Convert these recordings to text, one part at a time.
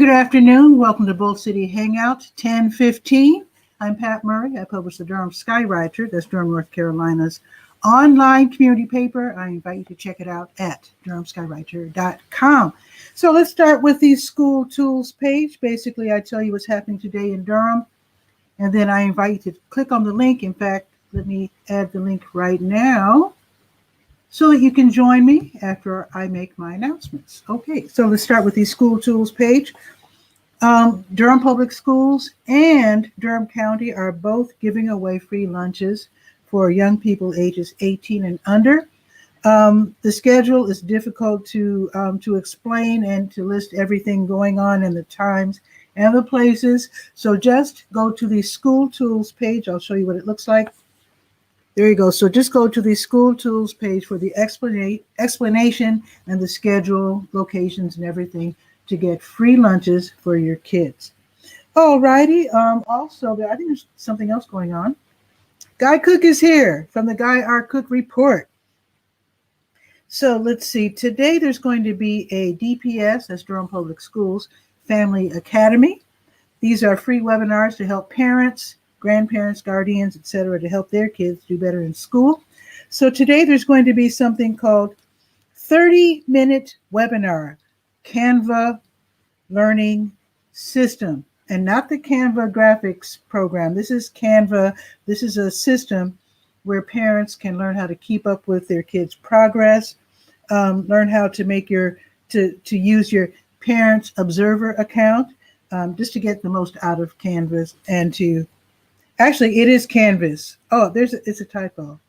good afternoon. Welcome to Bull City Hangout 1015. I'm Pat Murray. I publish the Durham 𝗕𝗨𝗟𝗟, that's Durham, North Carolina's online community paper. I invite you to check it out at 𝗕𝗨𝗟𝗟.com. So let's start with the school tools page. Basically, I tell you what's happening today in Durham, and then I invite you to click on the link. In fact, let me add the link right now so that you can join me after I make my announcements. Okay, so let's start with the school tools page. Durham Public Schools and Durham County are both giving away free lunches for young people ages 18 and under. The schedule is difficult to explain and to list everything going on and the times and the places. So just go to the school tools page. I'll show you what it looks like. There you go. So just go to the school tools page for the explanation and the schedule, locations, and everything to get free lunches for your kids. All righty. Also, I think there's something else going on. Guy Cook is here from the Guy R. Cook Report. So let's see. Today there's going to be a DPS, that's Durham Public Schools, Family Academy. These are free webinars to help parents, grandparents, guardians, etc., to help their kids do better in school. So today there's going to be something called 30-minute webinar, Canva Learning System, and not the Canva graphics program. This is Canva. This is a system where parents can learn how to keep up with their kids' progress, learn how to make to use your Parents Observer account, just to get the most out of Canvas and to actually, it is Canvas. Oh, it's a typo.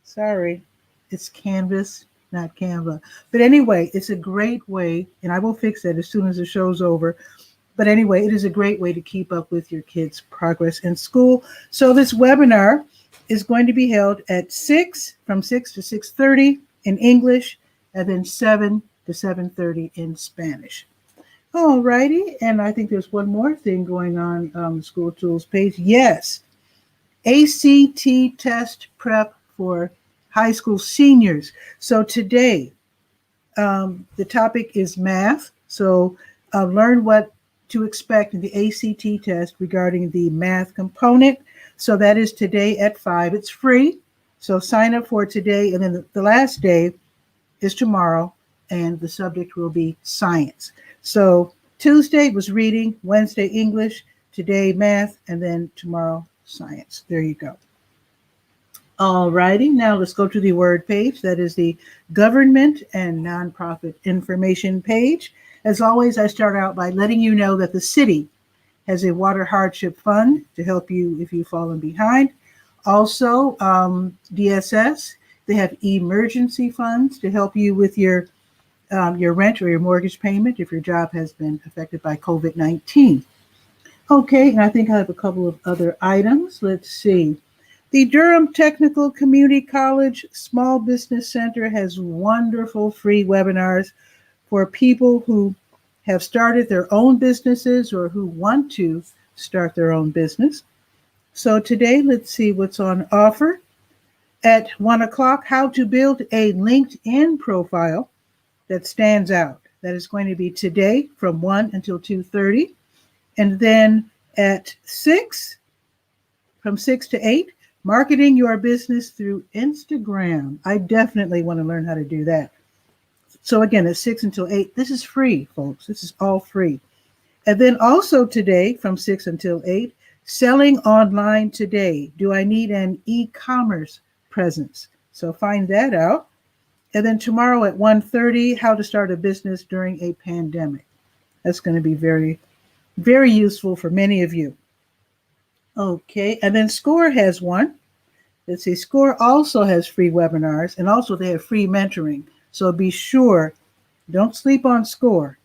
Sorry. It's Canvas, not Canva. But anyway, it's a great way, and I will fix that as soon as the show's over. But anyway, it is a great way to keep up with your kids' progress in school. So this webinar is going to be held at from 6 to 6:30 in English, and then 7 to 7:30 in Spanish. All righty, and I think there's one more thing going on the school tools page. Yes, ACT test prep for high school seniors. So today, the topic is math. So learn what to expect in the ACT test regarding the math component. So that is today at 5. It's free. So sign up for today, and then the last day is tomorrow, and the subject will be science. So Tuesday was reading, Wednesday English, today math, and then tomorrow science. There you go. All righty, now let's go to the word page. That is the government and nonprofit information page. As always, I start out by letting you know that the city has a water hardship fund to help you if you've fallen behind. Also, DSS, they have emergency funds to help you with your rent or your mortgage payment if your job has been affected by COVID-19. Okay, and I think I have a couple of other items. Let's see. The Durham Technical Community College Small Business Center has wonderful free webinars for people who have started their own businesses or who want to start their own business. So today, let's see what's on offer. At 1 o'clock, how to build a LinkedIn profile that stands out. That is going to be today from 1 until 2:30. And then at 6, from 6 to 8, marketing your business through Instagram. I definitely want to learn how to do that. So again, at 6 until 8, this is free, folks. This is all free. And then also today from 6 until 8, selling online today. Do I need an e-commerce presence? So find that out. And then tomorrow at 1:30, how to start a business during a pandemic. That's going to be very, very useful for many of you. Okay, and then SCORE has one. Let's see, SCORE also has free webinars, and also they have free mentoring. So be sure, don't sleep on SCORE.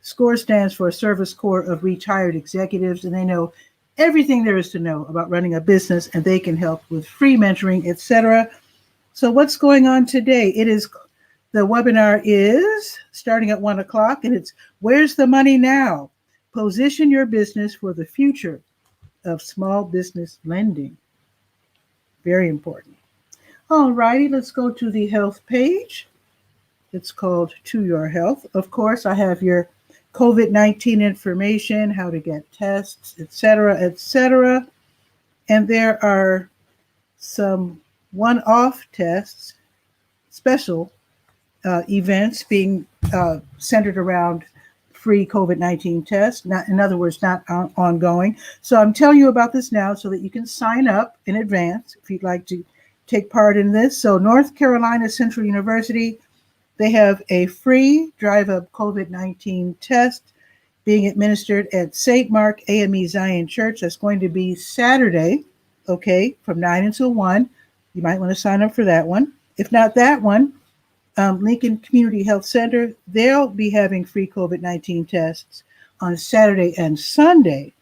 SCORE stands for Service Corps of Retired Executives, and they know everything there is to know about running a business, and they can help with free mentoring, etc. So what's going on today? The webinar is starting at 1 o'clock, and it's Where's the Money Now? Position your business for the future of small business lending. Very important. All righty, let's go to the health page. It's called To Your Health. Of course, I have your COVID-19 information, how to get tests, etc., etc. And there are some one-off tests, special events being centered around free COVID-19 tests, not, in other words, not ongoing. So I'm telling you about this now so that you can sign up in advance if you'd like to take part in this. So North Carolina Central University, they have a free drive-up COVID-19 test being administered at St. Mark AME Zion Church. That's going to be Saturday, okay, from 9 until 1. You might want to sign up for that one. If not that one, Lincoln Community Health Center, they'll be having free COVID-19 tests on Saturday and Sunday,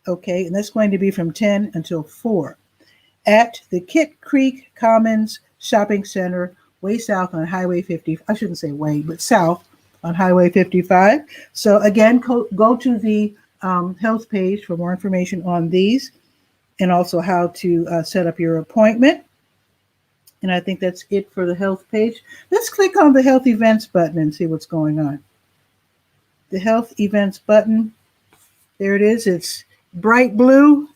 okay, and that's going to be from 10 until 4 at the Kit Creek Commons Shopping Center, way south on Highway 50. I shouldn't say way, but south on Highway 55. So again, go to the health page for more information on these and also how to set up your appointment. And I think that's it for the health page. Let's click on the health events button and see what's going on. The health events button, there it is. It's bright blue.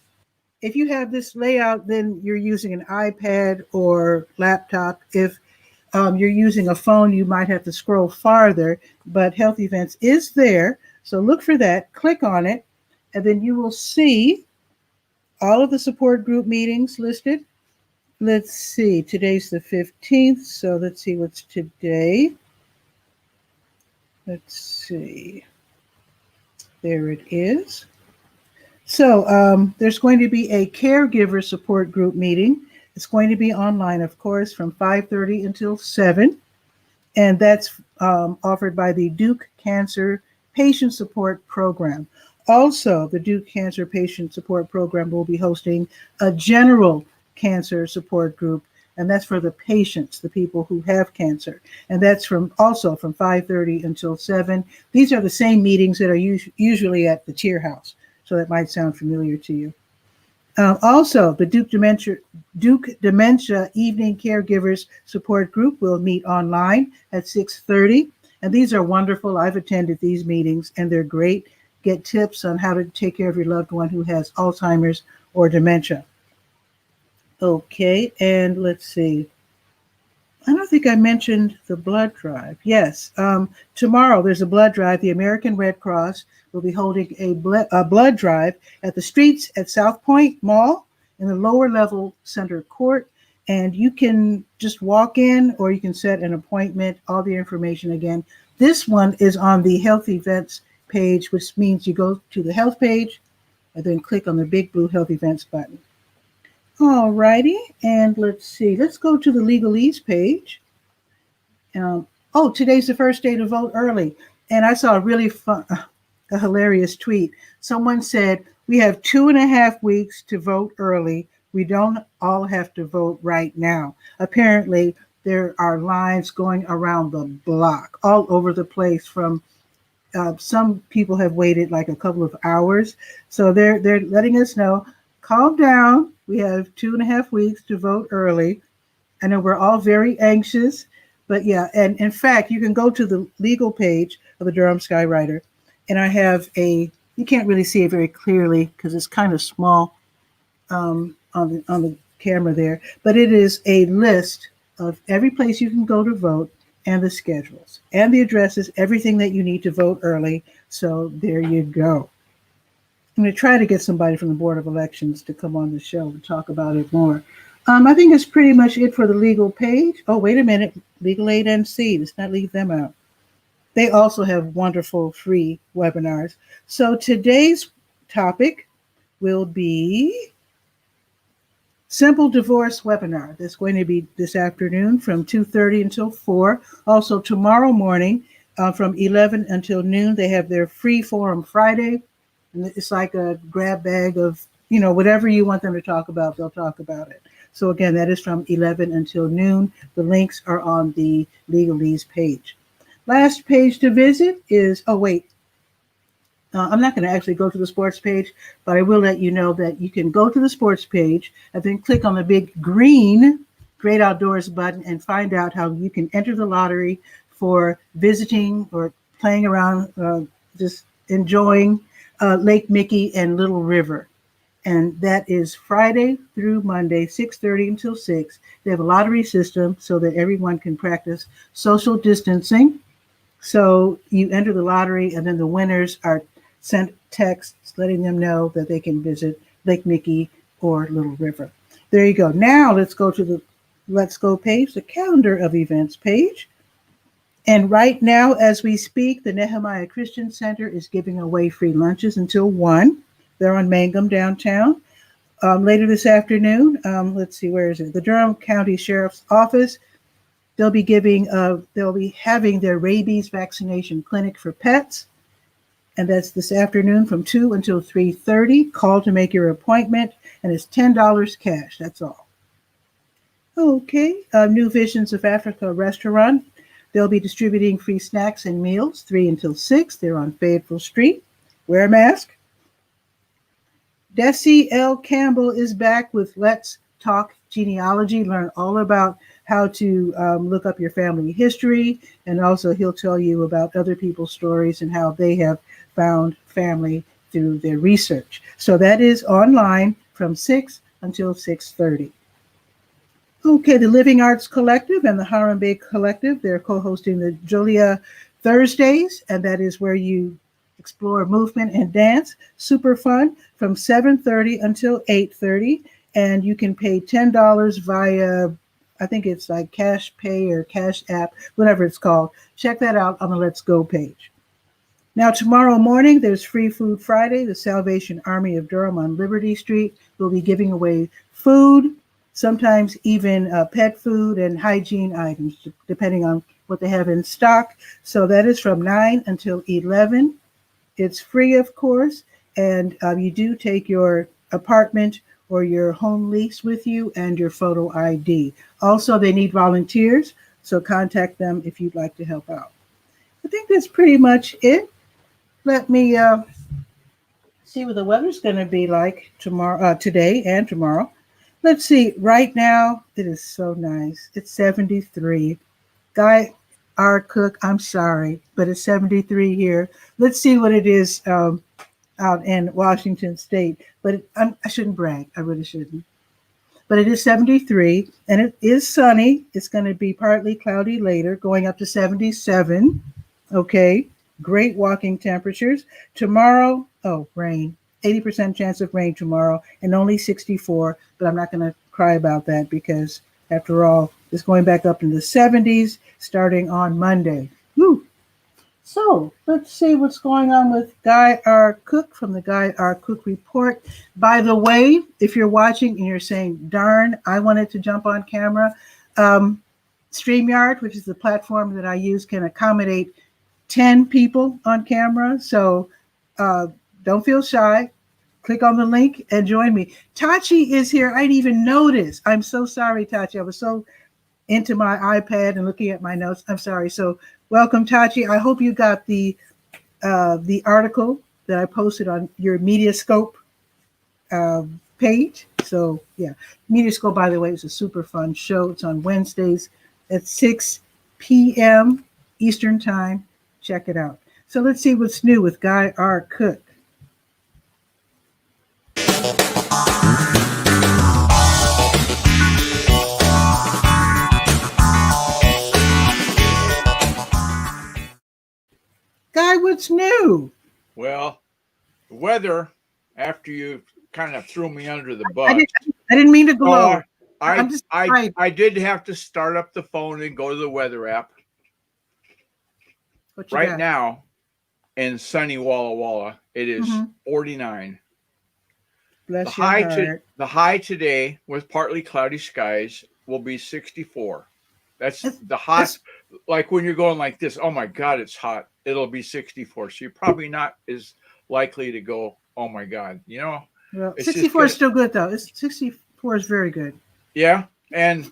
If you have this layout, then you're using an iPad or laptop. If you're using a phone, you might have to scroll farther, but health events is there. So look for that, click on it, and then you will see all of the support group meetings listed. Let's see, today's the 15th, so let's see what's today. Let's see, there it is. So there's going to be a caregiver support group meeting. It's going to be online, of course, from 5:30 until 7. And that's offered by the Duke Cancer Patient Support Program. Also, the Duke Cancer Patient Support Program will be hosting a general cancer support group, and that's for the patients, the people who have cancer. And that's also from 5:30 until 7. These are the same meetings that are usually at the Cheer House, so that might sound familiar to you. Also, the Duke Dementia Evening Caregivers Support Group will meet online at 6:30. And these are wonderful. I've attended these meetings, and they're great. Get tips on how to take care of your loved one who has Alzheimer's or dementia. Okay, and let's see. I don't think I mentioned the blood drive. Yes, tomorrow there's a blood drive. The American Red Cross will be holding a blood drive at the streets at South Point Mall in the lower level center court. And you can just walk in or you can set an appointment. All the information again. This one is on the health events page, which means you go to the health page and then click on the big blue health events button. All righty, and let's see. Let's go to the legalese page. Today's the first day to vote early. And I saw a really fun, a hilarious tweet. Someone said, we have 2.5 weeks to vote early. We don't all have to vote right now. Apparently, there are lines going around the block, all over the place. From some people have waited like a couple of hours. So they're letting us know, calm down. We have 2.5 weeks to vote early. I know we're all very anxious, but yeah. And in fact, you can go to the legal page of the Durham Skywriter, and I have you can't really see it very clearly because it's kind of small on the camera there, but it is a list of every place you can go to vote and the schedules and the addresses, everything that you need to vote early. So there you go. I'm going to try to get somebody from the Board of Elections to come on the show and talk about it more. I think that's pretty much it for the legal page. Oh, wait a minute. Legal Aid NC. Let's not leave them out. They also have wonderful free webinars. So today's topic will be Simple Divorce webinar. That's going to be this afternoon from 2:30 until 4. Also tomorrow morning from 11 until noon, they have their free forum Friday. And it's like a grab bag of, whatever you want them to talk about, they'll talk about it. So again, that is from 11 until noon. The links are on the legalese page. Last page to visit is, I'm not going to actually go to the sports page, but I will let you know that you can go to the sports page and then click on the big green Great Outdoors button and find out how you can enter the lottery for visiting or playing around, just enjoying Lake Mickey and Little River. And that is Friday through Monday, 6:30 until 6. They have a lottery system so that everyone can practice social distancing. So you enter the lottery, and then the winners are sent texts letting them know that they can visit Lake Mickey or Little River. There you go. Now let's go to the Let's Go page, the calendar of events page. And right now, as we speak, the Nehemiah Christian Center is giving away free lunches until 1. They're on Mangum downtown. Later this afternoon, let's see, where is it? The Durham County Sheriff's Office. They'll be having their rabies vaccination clinic for pets. And that's this afternoon from 2 until 3:30. Call to make your appointment, and it's $10 cash. That's all. Okay, New Visions of Africa restaurant. They'll be distributing free snacks and meals 3 until 6. They're on Fayetteville Street. Wear a mask. Desi L. Campbell is back with Let's Talk Genealogy. Learn all about how to look up your family history, and also he'll tell you about other people's stories and how they have found family through their research. So that is online from 6 until 6:30. Okay, the Living Arts Collective and the Harambe Collective, they're co-hosting the Julia Thursdays, and that is where you explore movement and dance. Super fun from 7:30 until 8:30, and you can pay $10 via, I think it's like Cash Pay or Cash App, whatever it's called. Check that out on the Let's Go page. Now, tomorrow morning, there's Free Food Friday. The Salvation Army of Durham on Liberty Street will be giving away food, sometimes even pet food and hygiene items, depending on what they have in stock. So that is from 9 until 11. It's free, of course, and you do take your apartment or your home lease with you and your photo ID. Also, they need volunteers, so contact them if you'd like to help out. I think that's pretty much it. Let me see what the weather's going to be like tomorrow, today and tomorrow. Let's see. Right now, it is so nice. It's 73. Guy R. Cook, I'm sorry, but it's 73 here. Let's see what it is out in Washington State. But I shouldn't brag. I really shouldn't. But it is 73, and it is sunny. It's going to be partly cloudy later, going up to 77. Okay, great walking temperatures. Tomorrow, rain. 80% chance of rain tomorrow, and only 64. But I'm not going to cry about that because, after all, it's going back up in the 70s starting on Monday. Woo. So let's see what's going on with Guy R. Cook from the Guy R. Cook Report. By the way, if you're watching and you're saying, darn, I wanted to jump on camera, StreamYard, which is the platform that I use, can accommodate 10 people on camera. So don't feel shy. Click on the link and join me. Tachi is here. I didn't even notice. I'm so sorry, Tachi. I was so into my iPad and looking at my notes. I'm sorry. So welcome, Tachi. I hope you got the article that I posted on your Mediascope page. So yeah, Mediascope, by the way, is a super fun show. It's on Wednesdays at 6 p.m. Eastern Time. Check it out. So let's see what's new with Guy R. Cook. Guy, what's new? Well, the weather, after you kind of threw me under the bus. I didn't mean to glow. I did have to start up the phone and go to the weather app. Right now, in sunny Walla Walla, it is 49. Bless your heart. The high today with partly cloudy skies will be 64. That's the hot. Like when you're going like this, oh my God, it's hot. It'll be 64. So you're probably not as likely to go, oh my God, you know. Well, 64 is still good though. 64 is very good. Yeah. And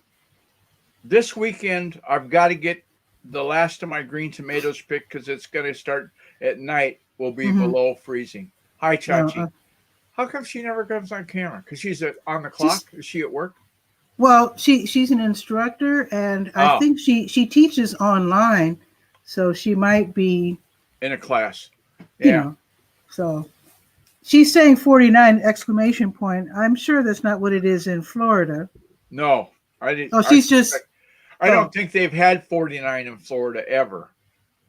this weekend, I've got to get the last of my green tomatoes picked because it's going to start at night. Will be below freezing. Hi, Chachi. How come she never comes on camera? Because she's on the clock. Is she at work? Well, she's an instructor, and I think she teaches online, so she might be in a class. Yeah. So she's saying 49 exclamation point. I'm sure that's not what it is in Florida. No, I didn't. Oh, she's just. I don't think they've had 49 in Florida ever.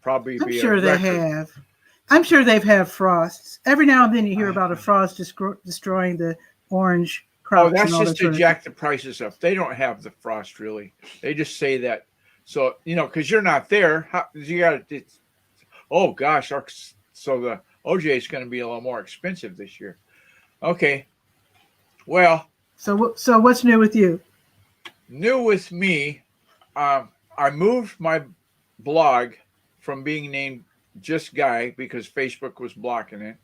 Probably I'm be sure a they record. have. I'm sure they've had frosts. Every now and then you hear about a frost destroying the orange crops. Oh, that's and all just that to jack the prices up. They don't have the frost really. They just say that. So, because you're not there, you got to. Oh gosh, so the OJ is going to be a little more expensive this year. Okay, well. So what's new with you? New with me, I moved my blog from being named Just Guy because Facebook was blocking it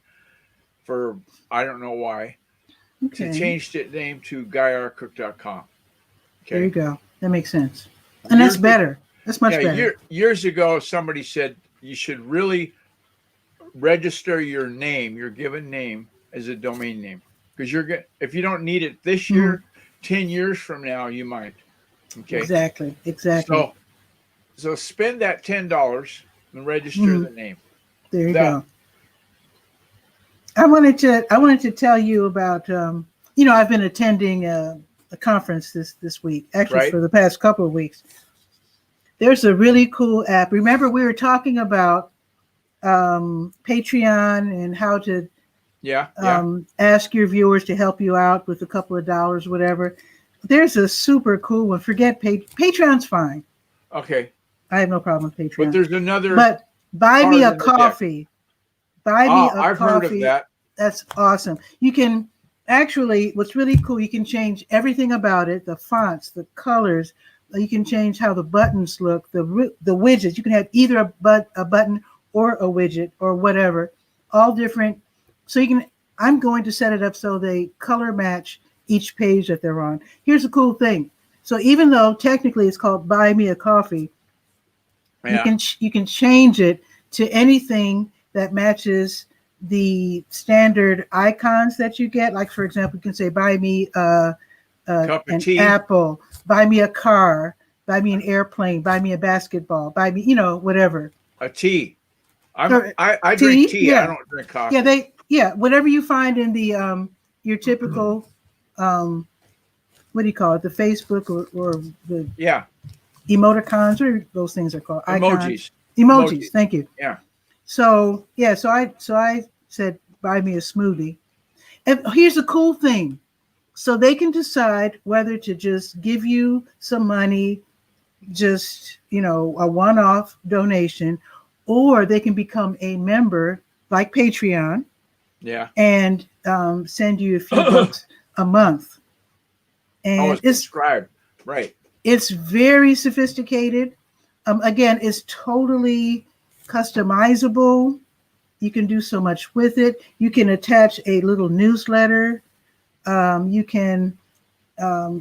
for I don't know why. Okay. To change the name to GuyRcook.com. Okay. There you go. That makes sense. And that's better. That's much better. Years ago, somebody said you should really register your name, your given name, as a domain name. Because if you don't need it this year, 10 years from now, you might. Okay. Exactly. So spend that $10 and register the name. There you go. I wanted to tell you about I've been attending a conference this week, actually for the past couple of weeks. There's a really cool app. Remember we were talking about Patreon and how to ask your viewers to help you out with a couple of dollars, whatever. There's a super cool one. Forget Patreon's fine. Okay. I have no problem with Patreon. But there's another. But buy me a coffee. Buy me a coffee. I've heard of that. That's awesome. You can actually, what's really cool, you can change everything about it, the fonts, the colors. You can change how the buttons look, the widgets. You can have either a button or a widget or whatever, all different. So I'm going to set it up so they color match each page that they're on. Here's the cool thing. So even though technically it's called Buy Me a Coffee, you can change it to anything that matches the standard icons that you get. Like, for example, you can say, buy me an apple, buy me a car, buy me an airplane, buy me a basketball, buy me, whatever. A tea. I drink tea. Yeah. I don't drink coffee. Whatever you find in the your typical what do you call it? The Facebook or the emoticons, or those things are called emojis. Emojis. Thank you. Yeah. So I said, buy me a smoothie. And here's the cool thing. So they can decide whether to just give you some money, just, a one-off donation, or they can become a member like Patreon. Yeah. And send you a few bucks a month. And it's subscribed. Right. It's very sophisticated. Again, it's totally customizable. You can do so much with it. You can attach a little newsletter. You can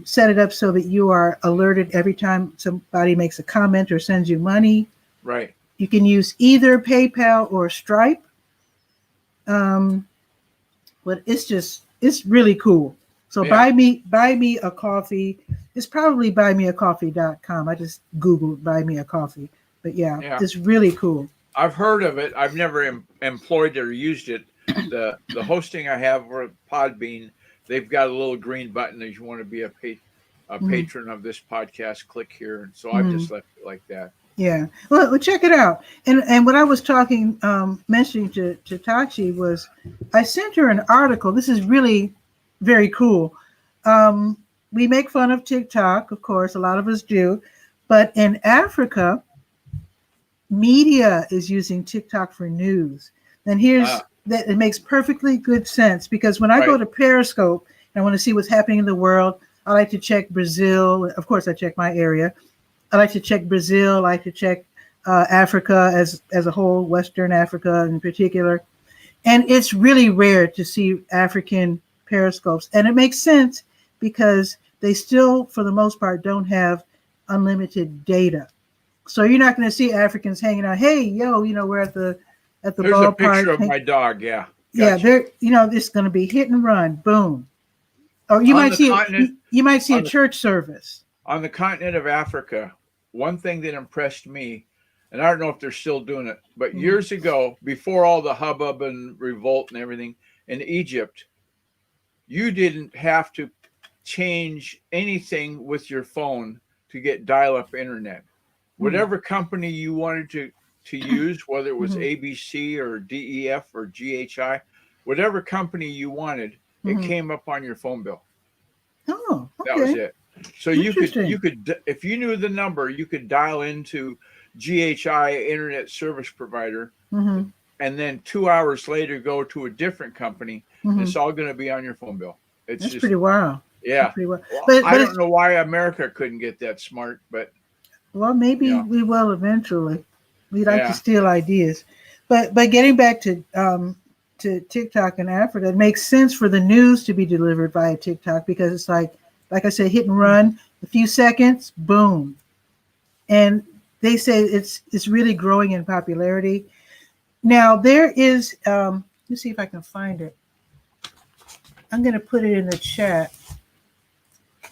set it up so that you are alerted every time somebody makes a comment or sends you money. Right. You can use either PayPal or Stripe. But it's really cool. So buy me a coffee. It's probably buymeacoffee.com. I just Googled buy me a coffee. But it's really cool. I've heard of it. I've never employed or used it. The hosting I have for Podbean, they've got a little green button as you want to be a patron of this podcast. Click here. And so I've just left it like that. Yeah. Well, check it out. And what I was mentioning to Tachi was I sent her an article. This is really very cool. We make fun of TikTok, of course, a lot of us do. But in Africa, media is using TikTok for news. And that it makes perfectly good sense, because when I go to Periscope and I want to see what's happening in the world, I like to check Brazil. Of course, I check my area. I like to check Brazil. I like to check Africa as a whole, Western Africa in particular. And it's really rare to see African periscopes. And it makes sense because they still, for the most part, don't have unlimited data. So you're not going to see Africans hanging out. Hey, we're at the ballpark. There's a picture of my dog. Yeah. Gotcha. Yeah, it's going to be hit and run, boom. Or you might see a church service. On the continent of Africa, one thing that impressed me, and I don't know if they're still doing it, but years ago, before all the hubbub and revolt and everything in Egypt, you didn't have to change anything with your phone to get dial-up internet. Whatever company you wanted to use, whether it was ABC or DEF or GHI, whatever company you wanted, it came up on your phone bill. Oh, okay. That was it. So you could, if you knew the number, you could dial into GHI Internet Service Provider, and then 2 hours later go to a different company. And it's all going to be on your phone bill. It's That's just pretty wild. Yeah. That's pretty wild. Well, But I don't know why America couldn't get that smart, but well, maybe we will eventually. We like to Yeah. steal ideas, but getting back to TikTok in Africa, it makes sense for the news to be delivered via TikTok because it's like I said, hit and run, a few seconds, boom, and they say it's really growing in popularity. Now there is, let me see if I can find it. I'm going to put it in the chat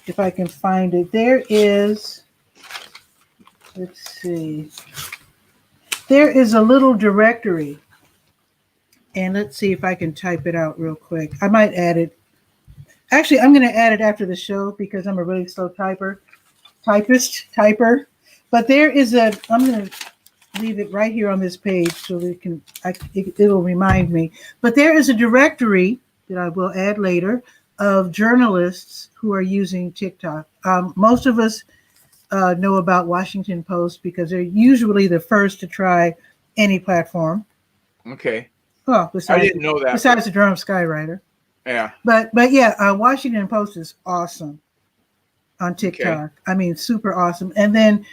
if I can find it. There is, let's see. There is a little directory, and let's see if I can type it out real quick. I might add it. Actually, I'm going to add it after the show because I'm a really slow typer. But there is I'm going to leave it right here on this page so it'll remind me. But there is a directory that I will add later of journalists who are using TikTok. Most of us know about Washington Post because they're usually the first to try any platform. Okay. Well, I didn't know that. Besides the Durham Skywriter. Yeah. But yeah, Washington Post is awesome on TikTok. Okay. I mean, super awesome. And then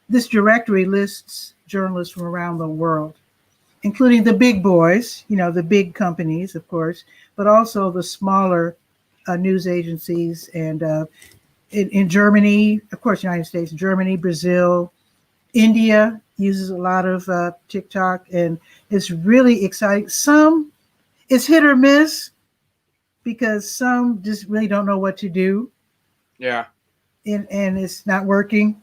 this directory lists journalists from around the world, including the big boys, the big companies, of course, but also the smaller news agencies and in Germany, of course, United States, Germany, Brazil, India uses a lot of TikTok, and it's really exciting. Some it's hit or miss because some just really don't know what to do. Yeah. And it's not working,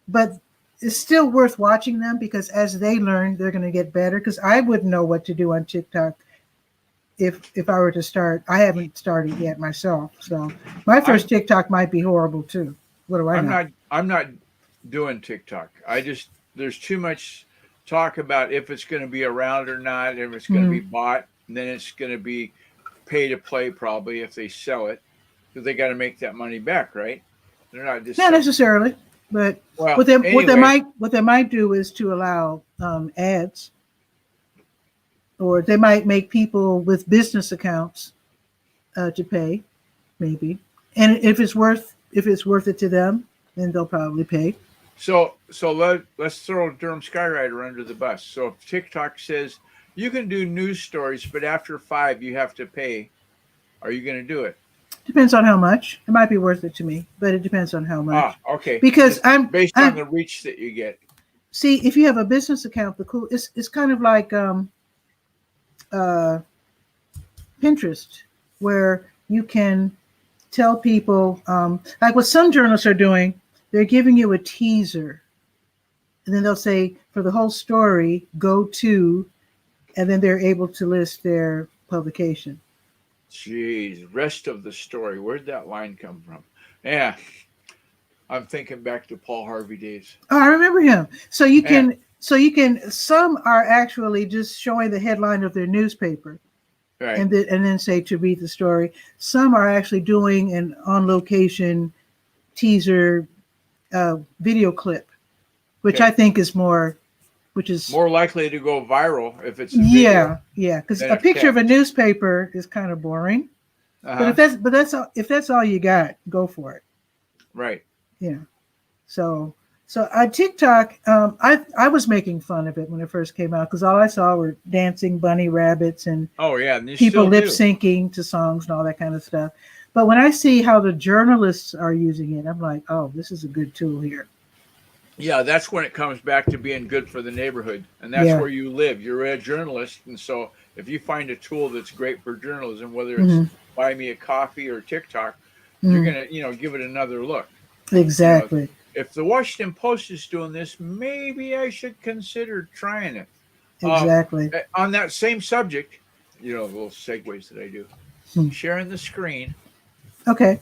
but it's still worth watching them because as they learn, they're going to get better. Because I wouldn't know what to do on TikTok if I were to start. I haven't started yet myself, so my first TikTok might be horrible too. What do I know? I'm not doing TikTok. There's too much talk about if it's going to be around or not, if it's going to be bought, and then it's going to be pay to play probably if they sell it because they got to make that money back, right? They're not just not necessarily, but what they might do is to allow ads. Or they might make people with business accounts to pay, maybe. And if it's worth it to them, then they'll probably pay. So let's throw Durham Skywriter under the bus. So if TikTok says you can do news stories, but after 5 you have to pay, are you going to do it? Depends on how much. It might be worth it to me, but it depends on how much. Okay. Because on the reach that you get. See, if you have a business account, it's kind of like Pinterest, where you can tell people, like what some journalists are doing, they're giving you a teaser, and then they'll say for the whole story, go to, and then they're able to list their publication. Jeez, rest of the story. Where'd that line come from? Yeah, I'm thinking back to Paul Harvey days. Oh, I remember him. So you can. Some are actually just showing the headline of their newspaper, right, and then say to read the story. Some are actually doing an on-location teaser video clip, which I think is more likely to go viral if it's a video. Yeah, because a picture of a newspaper is kind of boring. But if that's all you got, go for it. Right. Yeah. So TikTok, I was making fun of it when it first came out because all I saw were dancing bunny rabbits and people lip syncing to songs and all that kind of stuff. But when I see how the journalists are using it, I'm like, oh, this is a good tool here. Yeah, that's when it comes back to being good for the neighborhood, and that's where you live. You're a journalist, and so if you find a tool that's great for journalism, whether it's Buy Me a Coffee or TikTok, you're gonna give it another look. Exactly. if the Washington Post is doing this, maybe I should consider trying it. Exactly. On that same subject, the little segues that I do. Sharing the screen. Okay.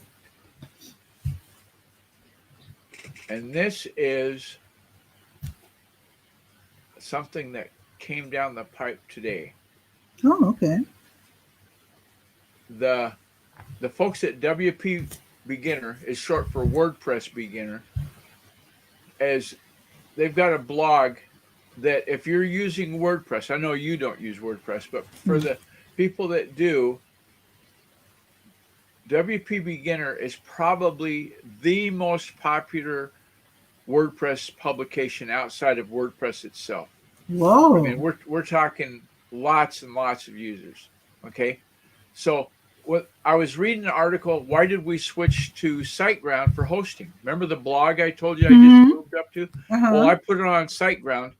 And this is something that came down the pipe today. Oh, okay. The folks at WP Beginner, is short for WordPress Beginner, as they've got a blog that if you're using WordPress, I know you don't use WordPress, but for the people that do, WP Beginner is probably the most popular WordPress publication outside of WordPress itself. Whoa. I mean, we're talking lots and lots of users. Okay. So I was reading an article, why did we switch to SiteGround for hosting? Remember the blog I told you I just moved up to? Well, I put it on SiteGround,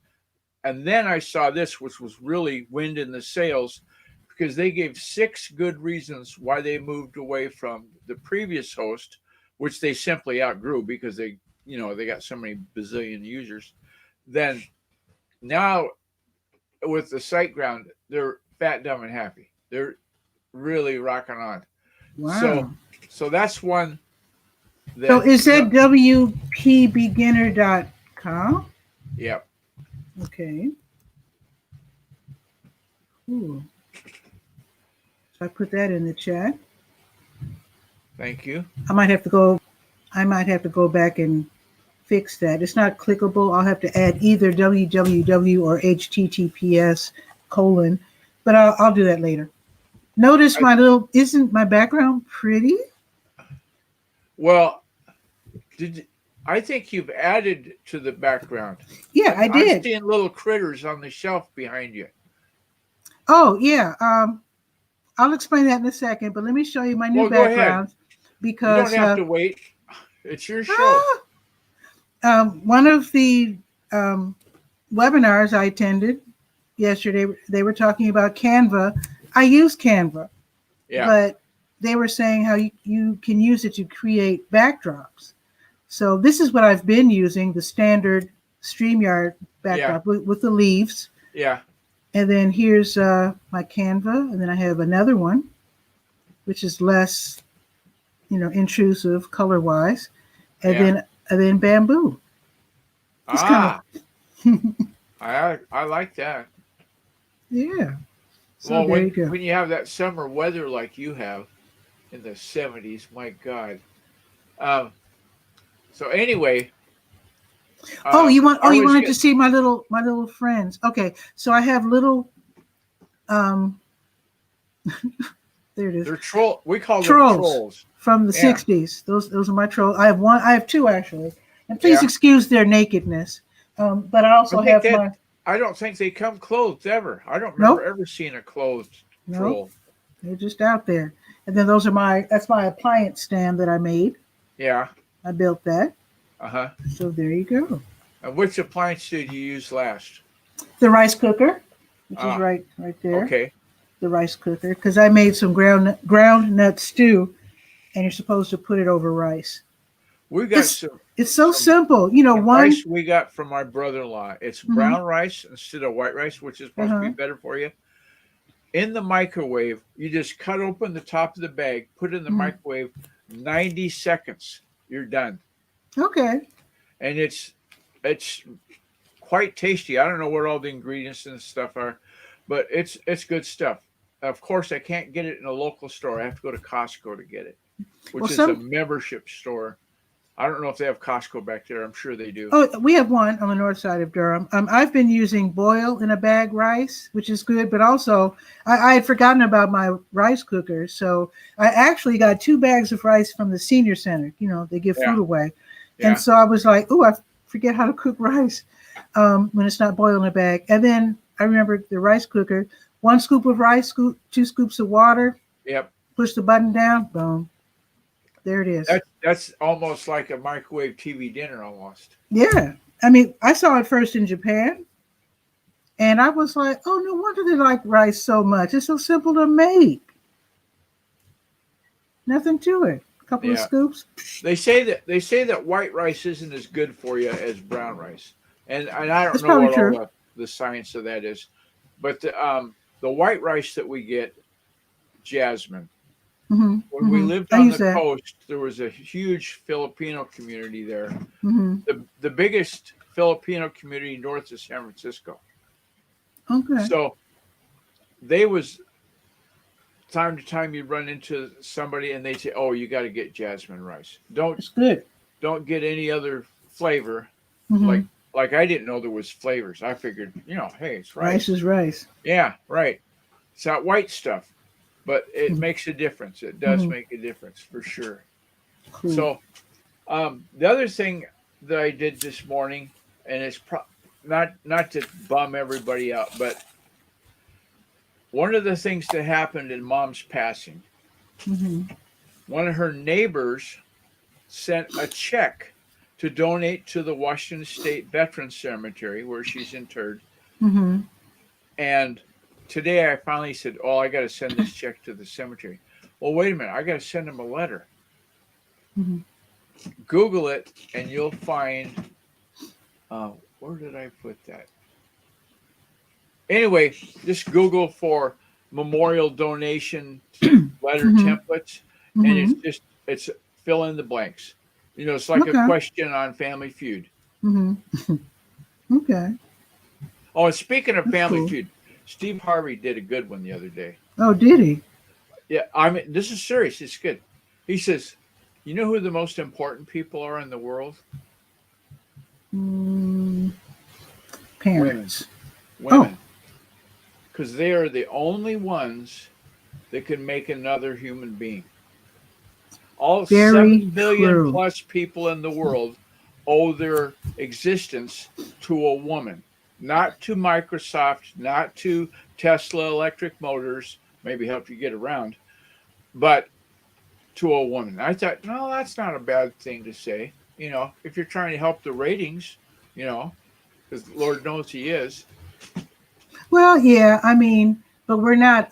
and then I saw this, which was really wind in the sails, because they gave 6 good reasons why they moved away from the previous host, which they simply outgrew because they got so many bazillion users. Then now with the SiteGround, they're fat, dumb, and happy. They're really rocking on. Wow. So that's one. So is that wpbeginner.com? Yep. Okay. Ooh. So I put that in the chat. Thank you. I might have to go back and fix that. It's not clickable. I'll have to add either www or https : but I'll do that later. Notice isn't my background pretty? Well, I think you've added to the background. Yeah, I did. I'm seeing little critters on the shelf behind you. Oh, yeah. I'll explain that in a second, but let me show you my new background. Because you don't have to wait. It's your show. One of the webinars I attended yesterday, they were talking about Canva. I use Canva, but they were saying how you can use it to create backdrops. So this is what I've been using, the standard StreamYard backdrop with the leaves. Yeah. And then here's my Canva, and then I have another one, which is less, intrusive color-wise, and then bamboo. It's kind of I like that. Yeah. So well, when you have that summer weather like you have in the 70s, my God. So anyway. You wanted to see my little friends. Okay, so I have little. There it is. They're troll. We call them trolls from the 60s. Those are my trolls. I have 2 actually, and please excuse their nakedness. But I also have my. I don't think they come clothed ever. I don't remember ever seeing a clothed troll. They're just out there. And then that's my appliance stand that I made. Yeah. I built that. Uh-huh. So there you go. And which appliance did you use last? The rice cooker, which is right there. Okay. The rice cooker, because I made some ground nut stew, and you're supposed to put it over rice. We got it's so simple. Rice we got from my brother-in-law. It's brown rice instead of white rice, which is supposed to be better for you. In the microwave, you just cut open the top of the bag, put it in the microwave, 90 seconds. You're done. Okay. And it's quite tasty. I don't know what all the ingredients and stuff are, but it's good stuff. Of course, I can't get it in a local store. I have to go to Costco to get it, which is a membership store. I don't know if they have Costco back there. I'm sure they do. Oh, we have one on the north side of Durham. I've been using boil in a bag rice, which is good, but also I had forgotten about my rice cooker. So I actually got 2 bags of rice from the senior center. They give food away. Yeah. And so I was like, I forget how to cook rice when it's not boiled in a bag. And then I remember the rice cooker, 1 scoop of rice, 2 scoops of water. Yep. Push the button down, boom. There it is. That's almost like a microwave TV dinner almost. Yeah. I mean, I saw it first in Japan, and I was like, oh, no wonder they like rice so much. It's so simple to make. Nothing to it. couple of scoops. They say that white rice isn't as good for you as brown rice, and I don't That's know what probably all the science of that is, but the white rice that we get, jasmine. When we lived on the coast, there was a huge Filipino community there. The biggest Filipino community north of San Francisco. Okay. So they was time to time you'd run into somebody and they'd say, "Oh, you got to get jasmine rice. It's good. Don't get any other flavor." Like I didn't know there was flavors. I figured, hey, it's rice. Rice is rice. Yeah, right. It's that white stuff, but it makes a difference. It does make a difference for sure. Cool. So the other thing that I did this morning, and it's not to bum everybody out, but one of the things that happened in Mom's passing, one of her neighbors sent a check to donate to the Washington State Veterans Cemetery where she's interred. And today I finally said, "Oh, I got to send this check to the cemetery." Well, wait a minute. I got to send them a letter. Google it and you'll find, where did I put that? Anyway, just Google for memorial donation letter templates, and it's fill in the blanks. It's like a question on Family Feud. Okay. Oh, and speaking of Family Feud, Steve Harvey did a good one the other day. Oh, did he? Yeah, I mean, this is serious. It's good. He says, "You know who the most important people are in the world? Parents. Women. Because they are the only ones that can make another human being. All 7 billion plus people in the world owe their existence to a woman, not to Microsoft, not to Tesla electric motors, maybe help you get around, but to a woman." I thought, no, that's not a bad thing to say. If you're trying to help the ratings, because Lord knows he is. Well, yeah, I mean, but we're not,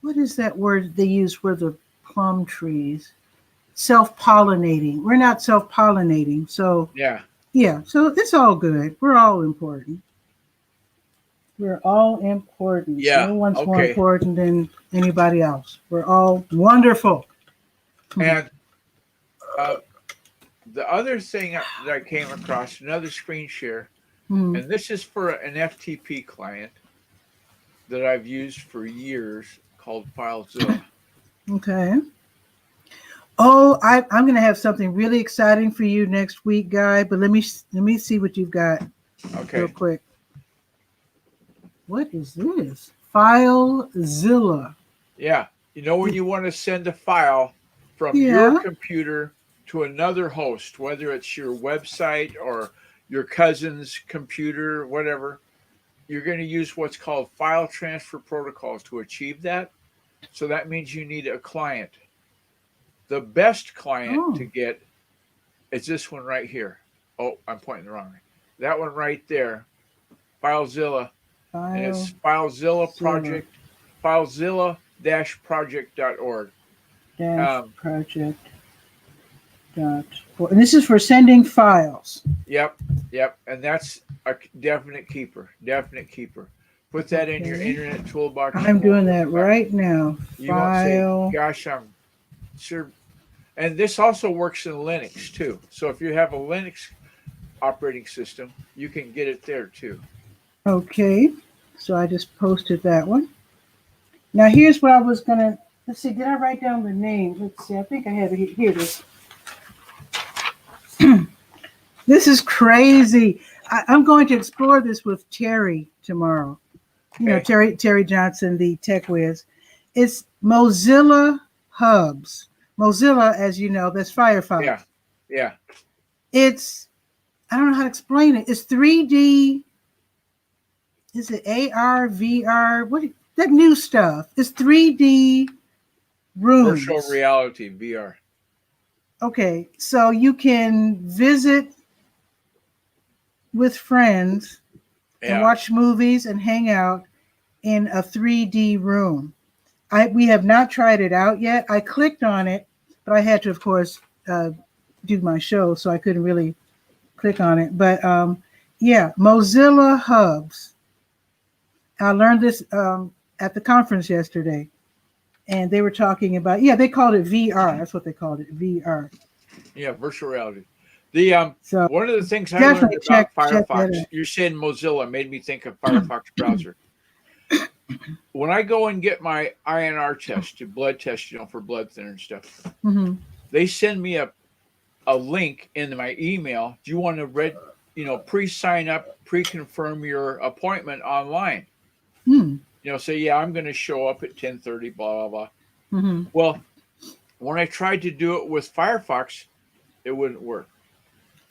what is that word they use for the plum trees? Self-pollinating. We're not self-pollinating. So, so it's all good. We're all important. We're all important. Yeah. No one's more important than anybody else. We're all wonderful. And the other thing that I came across, another screen share, and this is for an FTP client that I've used for years called FileZilla. Okay. Oh, I'm going to have something really exciting for you next week, Guy. But let me see what you've got. Okay. Real quick. What is this? FileZilla. Yeah. When you want to send a file from your computer to another host, whether it's your website or your cousin's computer, whatever, you're going to use what's called file transfer protocols to achieve that. So that means you need a client. The best client to get is this one right here. Oh, I'm pointing the wrong way. That one right there, FileZilla. And it's FileZilla Project, FileZilla-project.org. Project. And this is for sending files. Yep. And that's a definite keeper. Put that in your internet toolbox. I'm doing that right now. You won't say, "Gosh, I'm sure." And this also works in Linux too. So if you have a Linux operating system, you can get it there too. Okay. So I just posted that one. Now here's what I was gonna. Let's see. Did I write down the name? Let's see. I think I have it here. It is. This is crazy. I'm going to explore this with Terry tomorrow. Terry Johnson, the tech whiz. It's Mozilla Hubs. Mozilla, as you know, that's Firefox. Yeah. It's, I don't know how to explain it. It's 3D. Is it AR, VR? That new stuff? It's 3D rooms. Virtual reality, VR. Okay, so you can visit with friends and watch movies and hang out in a 3D room. We have not tried it out yet. I clicked on it, but I had to, of course, do my show, so I couldn't really click on it. But yeah, Mozilla Hubs. I learned this at the conference yesterday, and they were talking about, they called it VR. That's what they called it, VR. Yeah, virtual reality. The So one of the things I learned definitely about check that Firefox, out. you're saying Mozilla made me think of Firefox browser. When I go and get my INR test, blood test, for blood thinner and stuff, they send me a link in my email. Do you want to pre-sign up, pre-confirm your appointment online? Say, yeah, I'm going to show up at 10:30, blah, blah, blah. Well, when I tried to do it with Firefox, it wouldn't work.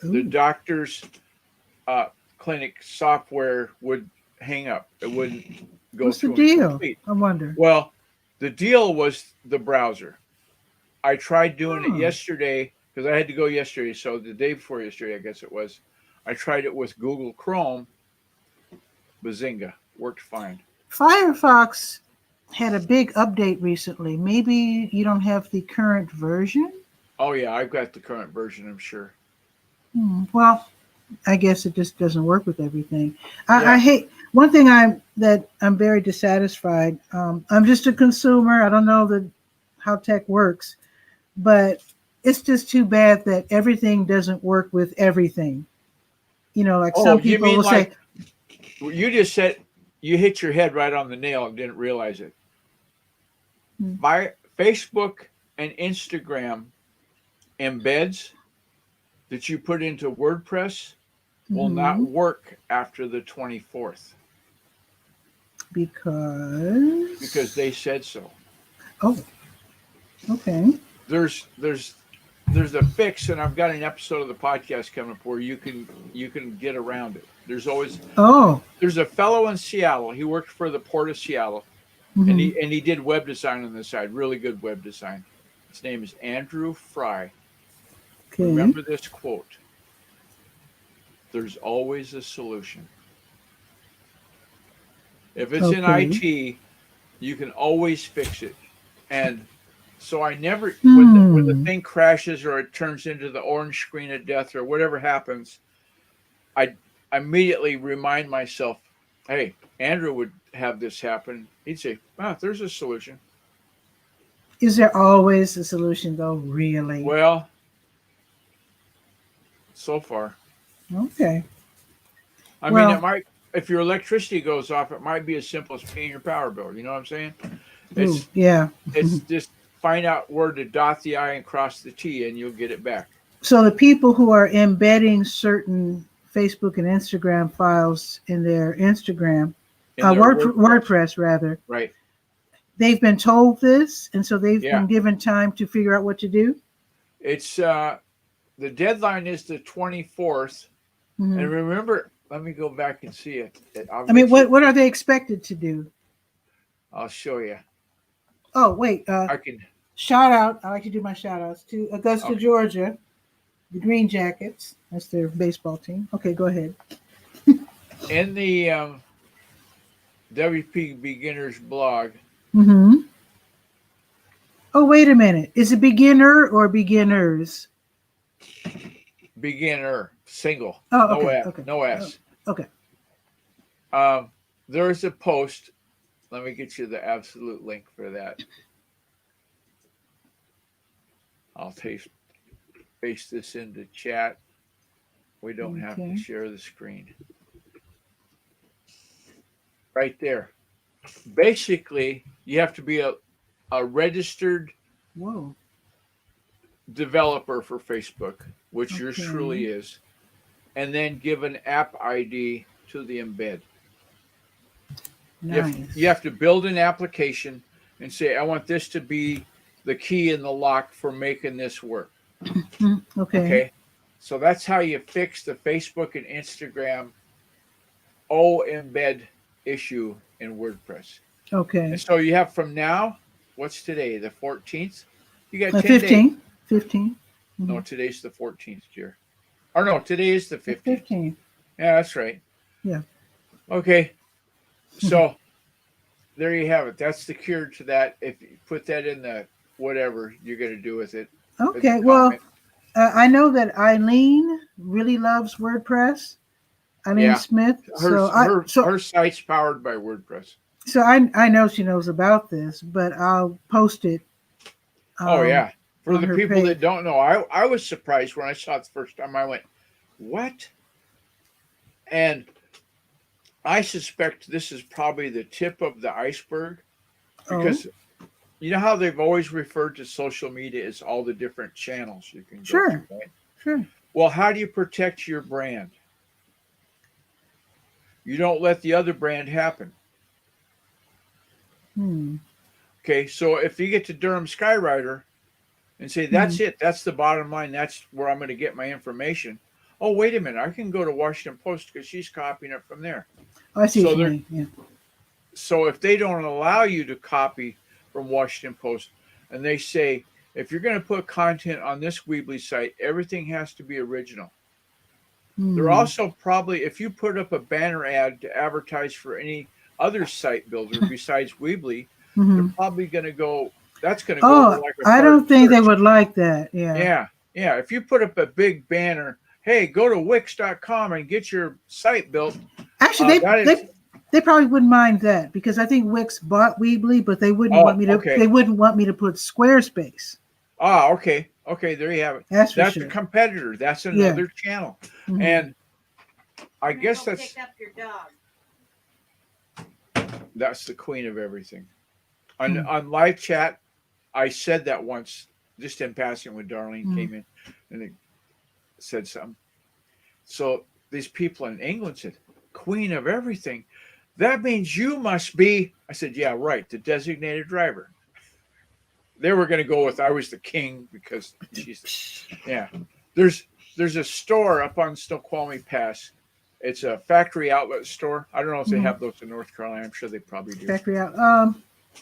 Ooh. The doctor's clinic software would hang up. It wouldn't go What's through. The deal? I wonder. Well, the deal was the browser. I tried doing it yesterday because I had to go yesterday. So the day before yesterday, I guess it was, I tried it with Google Chrome. Bazinga, worked fine. Firefox had a big update recently. Maybe you don't have the current version? Oh, yeah, I've got the current version, I'm sure. Well, I guess it just doesn't work with everything. I hate one thing. I'm very dissatisfied. I'm just a consumer. I don't know how tech works, but it's just too bad that everything doesn't work with everything. Like some people will say. You just said you hit your head right on the nail and didn't realize it. Facebook and Instagram embeds that you put into WordPress will not work after the 24th. Because they said so. Oh, okay. There's a fix, and I've got an episode of the podcast coming up where you can get around it. There's always there's a fellow in Seattle. He worked for the Port of Seattle, and he did web design on the side, really good web design. His name is Andrew Fry. Okay. Remember this quote: "There's always a solution. If it's in IT, you can always fix it." And so I never, when the thing crashes or it turns into the orange screen of death or whatever happens, I immediately remind myself, hey, Andrew would have this happen. He'd say, there's a solution. Is there always a solution, though, really? Well, so far. Okay. I mean, it might, if your electricity goes off, it might be as simple as paying your power bill. You know what I'm saying? It's just find out where to dot the I and cross the T, and you'll get it back. So the people who are embedding certain Facebook and Instagram files in their Instagram, WordPress rather, right? They've been told this, and so they've been given time to figure out what to do. It's the deadline is the 24th, and remember, let me go back and see it. What are they expected to do? I'll show you. Oh, wait. I can shout out. I like to do my shout outs to Augusta, Georgia, the Green Jackets. That's their baseball team. Okay, go ahead. In the WP Beginners blog. Oh, wait a minute. Is it beginner or beginners? Beginner, single. Oh, okay. No S. Okay. There's a post. Let me get you the absolute link for that. I'll paste this into chat. We don't have to share the screen. Right there. Basically, you have to be a registered developer for Facebook, which yours truly is, and then give an app ID to the embed. Nice. You have to build an application and say, I want this to be the key in the lock for making this work. Okay. So that's how you fix the Facebook and Instagram embed issue in WordPress. Okay. And so you have from now, what's today? The 14th? You got 10 15. days. 15. No, today's the 14th, dear. Or no, today is the 15th. 15. Yeah, that's right. Yeah. Okay. So there you have it. That's the cure to that. If you put that in the whatever you're going to do with it, Okay. Well, I know that Eileen really loves WordPress. Eileen Smith. Her site's powered by WordPress. So I know she knows about this, but I'll post it. Oh yeah. For the people page. that don't know, I was surprised when I saw it the first time. I went, what? And I suspect this is probably the tip of the iceberg, because you know how they've always referred to social media as all the different channels you can go to, right? Sure. Well, how do you protect your brand? You don't let the other brand happen. Okay, so if you get to Durham Skywriter and say, that's it, that's the bottom line, that's where I'm going to get my information. Oh, wait a minute, I can go to Washington Post because she's copying it from there. I see what you mean. Yeah. So if they don't allow you to copy from Washington Post, and they say, if you're going to put content on this Weebly site, everything has to be original. They're also probably, if you put up a banner ad to advertise for any other site builder besides Weebly, they're probably going to go, that's going to go over like a I don't think they would like that. Yeah. Yeah. If you put up a big banner, hey, go to Wix.com and get your site built. Actually, they probably wouldn't mind that, because I think Wix bought Weebly, but they wouldn't want me to. They wouldn't want me to put Squarespace. Okay. There you have it. That's a competitor. That's another channel. And I guess that's pick up your dog. That's the queen of everything. On live chat, I said that once, just in passing, when Darlene came in and it said something. So these people in England said, queen of everything. That means you must be, I said, yeah, right, the designated driver. They were going to go with I was the king because she's, There's a store up on Snoqualmie Pass. It's a factory outlet store. I don't know if they have those in North Carolina. I'm sure they probably do. Factory out.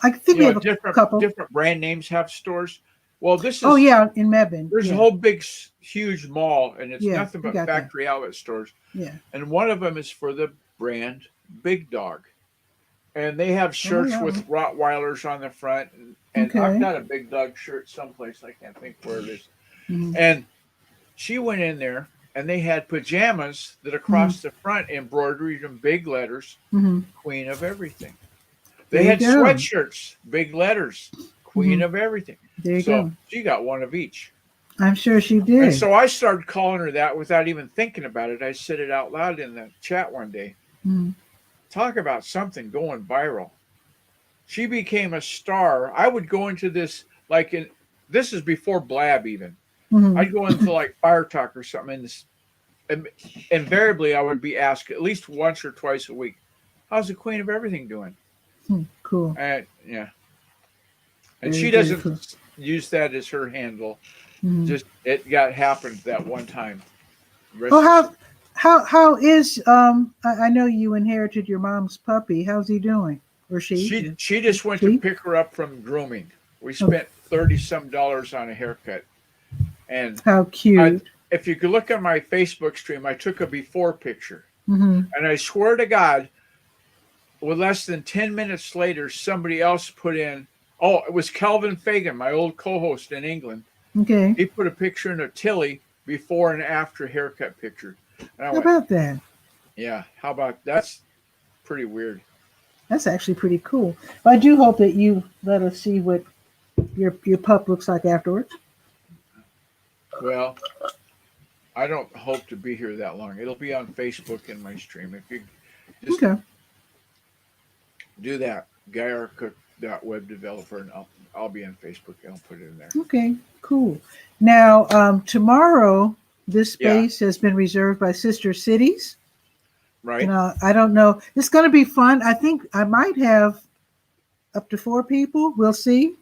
I think we have a couple. Different brand names have stores. Well, this is. Oh yeah, in Mebane. There's a whole big, huge mall, and it's Yeah, nothing but factory outlet stores. Yeah. And one of them is for the brand Big Dog, and they have shirts with Rottweilers on the front. And I've got a Big Dog shirt someplace. I can't think where it is. And she went in there, and they had pajamas that across the front embroidered in big letters, Queen of Everything. They had sweatshirts, big letters, Queen of Everything. There you go. She got one of each. I'm sure she did. And so I started calling her that without even thinking about it. I said it out loud in the chat one day. Talk about something going viral. She became a star. I would go into this, this is before Blab even. I'd go into like Fire Talk or something, and invariably I would be asked at least once or twice a week, how's the Queen of Everything doing? Cool. And she doesn't use that as her handle. Just it happened that one time. How is I know you inherited your mom's puppy. How's he doing? Or she? She just went to pick her up from grooming. We spent $30-some on a haircut. And how cute. If you could look at my Facebook stream, I took a before picture. And I swear to God, with less than 10 minutes later, somebody else put in, it was Kelvin Fagan, my old co-host in England. Okay. He put a picture in a Tilly before and after haircut picture. And how about that? Yeah, how about that's pretty weird. That's actually pretty cool. I do hope that you let us see what your pup looks like afterwards. Well, I don't hope to be here that long. It'll be on Facebook in my stream. If you just do that, GuyRCook.webdeveloper, and I'll be on Facebook and I'll put it in there. Okay, cool. Now, tomorrow, this space has been reserved by Sister Cities. Right. I don't know. It's going to be fun. I think I might have up to 4 people. We'll see.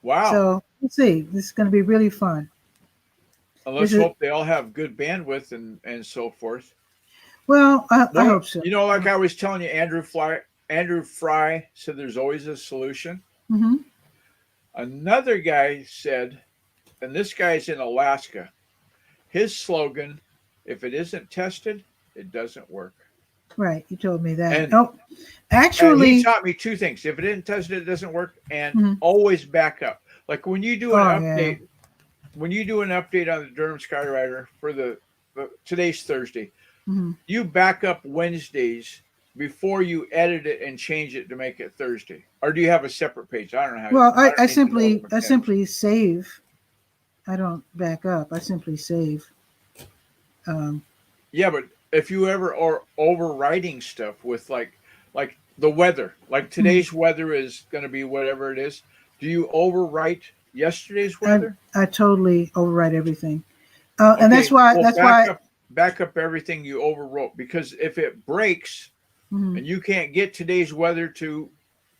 Wow. So we'll see. This is going to be really fun. Let's hope they all have good bandwidth and so forth. Well, I hope so. You know, like I was telling you, Andrew Fry said there's always a solution. Another guy said, and this guy's in Alaska, his slogan, if it isn't tested, it doesn't work. Right. You told me that. And, actually, and he taught me 2 things. If it isn't tested, it doesn't work. And always back up. Like when you do an update, when you do an update on the Durham Skywriter for today's Thursday, Mhm. you back up Wednesdays before you edit it and change it to make it Thursday, or do you have a separate page? I don't know how. Well, I don't need to know the I mechanics. simply save. I don't back up. I simply save. Yeah, but if you ever are overwriting stuff with like the weather, like today's weather is going to be whatever it is, do you overwrite yesterday's weather? I totally overwrite everything, and that's why back up everything you overwrote, because if it breaks and you can't get today's weather to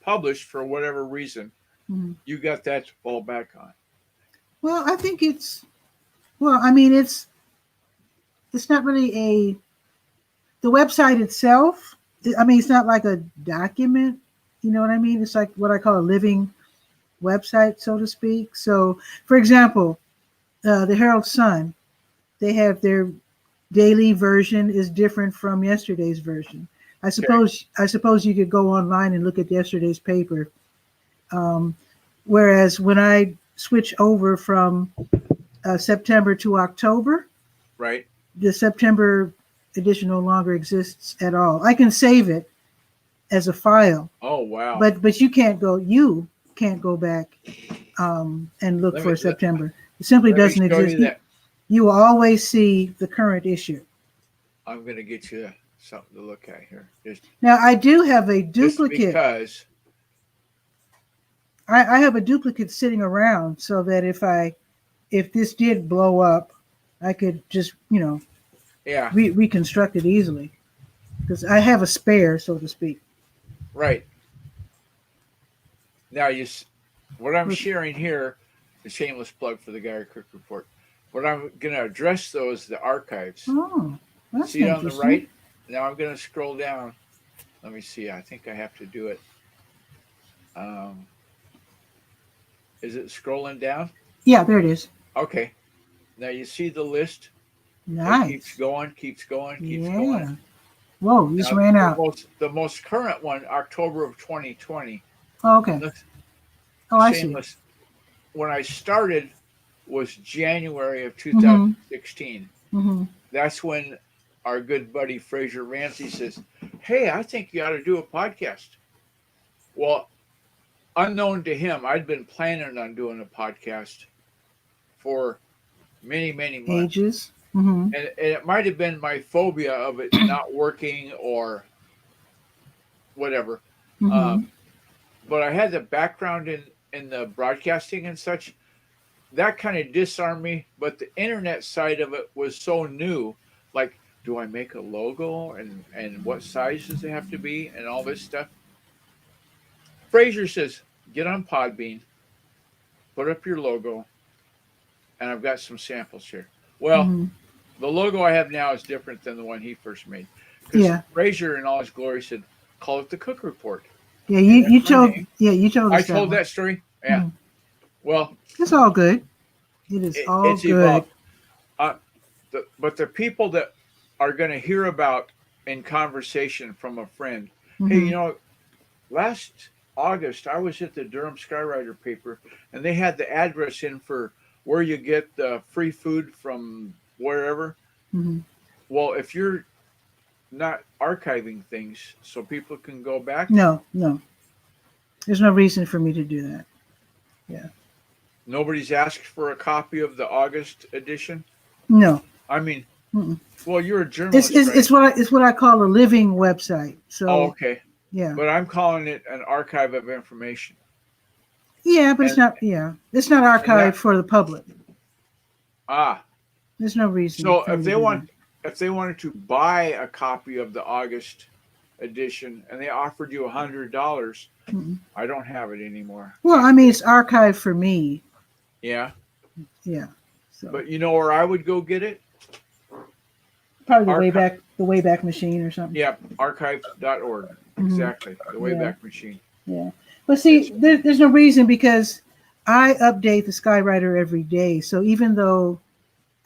publish for whatever reason, you got that to fall back on. Well, I think it's not really the website itself. I mean, it's not like a document. You know what I mean? It's like what I call a living website, so to speak. So, for example, the Herald Sun, they have their daily version is different from yesterday's version. I suppose you could go online and look at yesterday's paper. Whereas when I switch over from September to October, right, the September edition no longer exists at all. I can save it as a file. Oh wow! But you can't go back and look for September. It simply doesn't exist. You will always see the current issue. I'm going to get you something to look at here. Now I do have a duplicate because I have a duplicate sitting around, so that if this did blow up, I could just reconstruct it easily, because I have a spare, so to speak. Right. Now what I'm sharing here, the shameless plug for the Gary Cook Report. What I'm going to address though is the archives. Oh, that's see it on the right. Now I'm going to scroll down. Let me see. I think I have to do it. Is it scrolling down? Yeah, there it is. Okay. Now you see the list. Nice. It keeps going. Whoa, you just ran out. The most current one, October of 2020. Oh, okay. I see. When I started was January of 2016. That's when our good buddy Fraser Ramsey says, "Hey, I think you ought to do a podcast." Well, unknown to him, I'd been planning on doing a podcast for many months. Ages. And it might have been my phobia of it not working or whatever. But I had the background in the broadcasting and such. That kind of disarmed me. But the internet side of it was so new. Like, do I make a logo and what size does it have to be and all this stuff? Fraser says, get on Podbean, put up your logo, and I've got some samples here. Well, the logo I have now is different than the one he first made. Because Fraser, in all his glory, said, call it the Cook Report. Yeah, you told us. I told that story. Yeah. Well, it's all good. It's all good. But the people that are going to hear about in conversation from a friend, hey, last August I was at the Durham Skywriter paper, and they had the address in for where you get the free food from wherever. Well, if you're not archiving things so people can go back, no, there's no reason for me to do that. Yeah. Nobody's asked for a copy of the August edition? No. I mean, well, you're a journalist. It's what I call a living website. So. Oh, okay. Yeah. But I'm calling it an archive of information. Yeah, but it's not archived for the public. There's no reason. So if they wanted to buy a copy of the August edition and they offered you $100, I don't have it anymore. Well, I mean, it's archived for me. Yeah. Yeah. So. But you know where I would go get it? Probably the Wayback Machine or something. Yeah, archive.org. Exactly. The Wayback Machine. Yeah. But see, there's no reason, because I update the Skywriter every day. So even though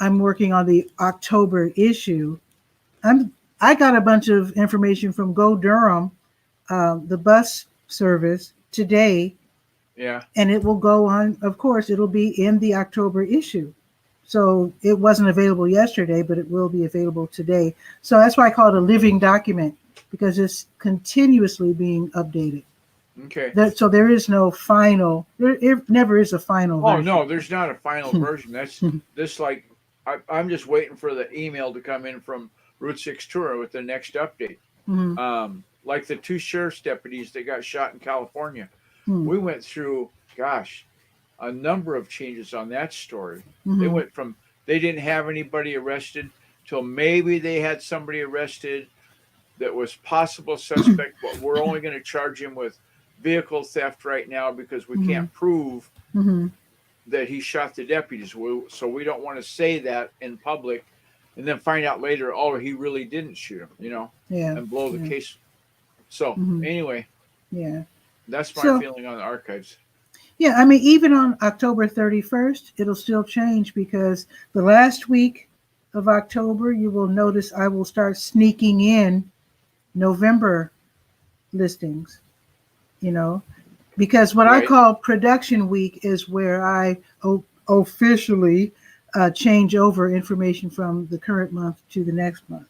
I'm working on the October issue, I got a bunch of information from Go Durham, the bus service today, Yeah. And it will go on, of course, it'll be in the October issue. So it wasn't available yesterday, but it will be available today. So that's why I call it a living document, because it's continuously being updated. Okay. So there is no final, it never is a final version. No, there's not a final version. That's this like, I'm just waiting for the email to come in from Route 6 Tour with the next update. Like the 2 sheriff's deputies that got shot in California. We went through, gosh, a number of changes on that story. They went from they didn't have anybody arrested till maybe they had somebody arrested that was possible suspect, but we're only going to charge him with vehicle theft right now because we can't prove that he shot the deputies. So we don't want to say that in public and then find out later, oh, he really didn't shoot him, you know, and blow the case. So anyway, that's my feeling on the archives. Yeah, I mean, even on October 31st, it'll still change, because the last week of October, you will notice I will start sneaking in November listings, you know, because what I call production week is where I officially change over information from the current month to the next month.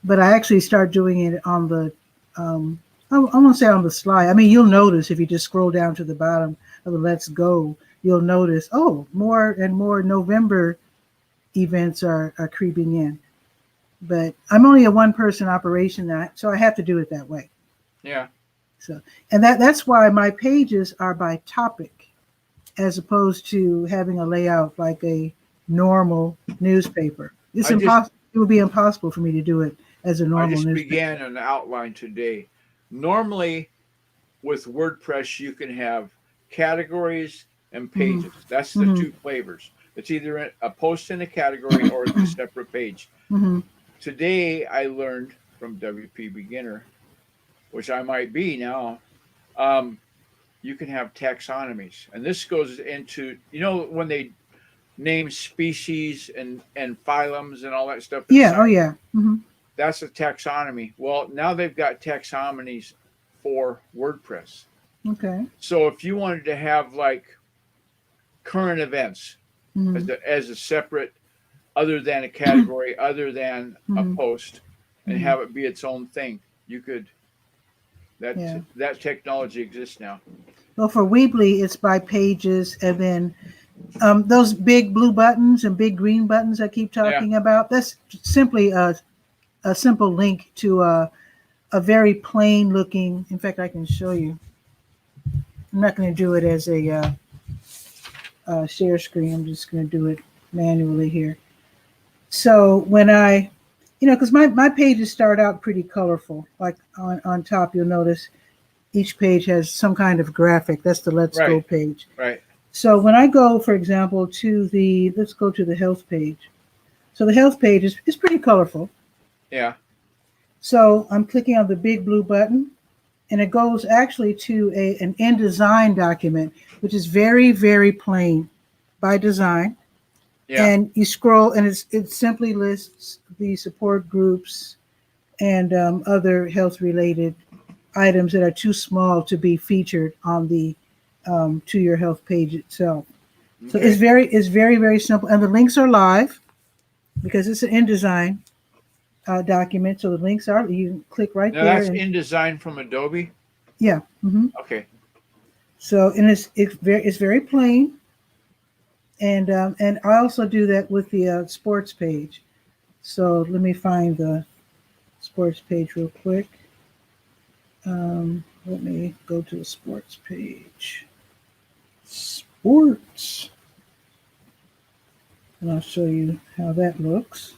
But I actually start doing it on the I won't say on the slide. I mean, you'll notice if you just scroll down to the bottom of the Let's Go, you'll notice, oh, more and more November events are creeping in. But I'm only a one-person operation, so I have to do it that way. Yeah. So, and that's why my pages are by topic, as opposed to having a layout like a normal newspaper. It's impossible. It would be impossible for me to do it as a normal newspaper. I just began an outline today. Normally, with WordPress, you can have categories and pages. That's the 2 flavors. It's either a post in a category or it's a separate page. Today, I learned from WP Beginner, which I might be now, you can have taxonomies. And this goes into, you know, when they name species and phylums and all that stuff. Yeah, oh yeah. That's a taxonomy. Well, now they've got taxonomies for WordPress. Okay. So if you wanted to have like current events as a separate, other than a category, other than a post, and have it be its own thing, you could. That technology exists now. Well, for Weebly, it's by pages, and then those big blue buttons and big green buttons I keep talking about. That's simply a simple link to a very plain looking. In fact, I can show you. I'm not going to do it as a share screen. I'm just going to do it manually here. So when I, because my pages start out pretty colorful. Like on top, you'll notice each page has some kind of graphic. That's the Let's Go page. Right. So when I go, for example, let's go to the health page. So the health page is pretty colorful. Yeah. So I'm clicking on the big blue button, and it goes actually to an InDesign document, which is very, very plain by design. Yeah. And you scroll, and it simply lists the support groups and other health-related items that are too small to be featured on the To Your Health page itself. Okay. So it's very, very simple, and the links are live because it's an InDesign document. So the links are, you can click right there. Now that's InDesign from Adobe. Yeah. Okay. So and it's very plain. And I also do that with the sports page. So let me find the sports page real quick. Let me go to the sports page. Sports. And I'll show you how that looks.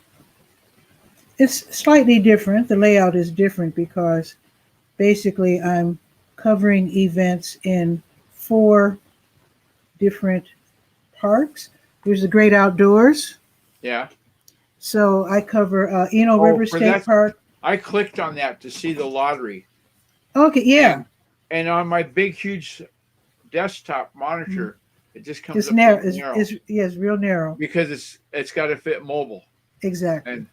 It's slightly different. The layout is different because basically I'm covering events in 4 different parks. There's the Great Outdoors. Yeah. So I cover River State Park. I clicked on that to see the lottery. Okay, yeah. And on my big, huge desktop monitor, it just comes up narrow. It's real narrow. Because it's got to fit mobile. Exactly.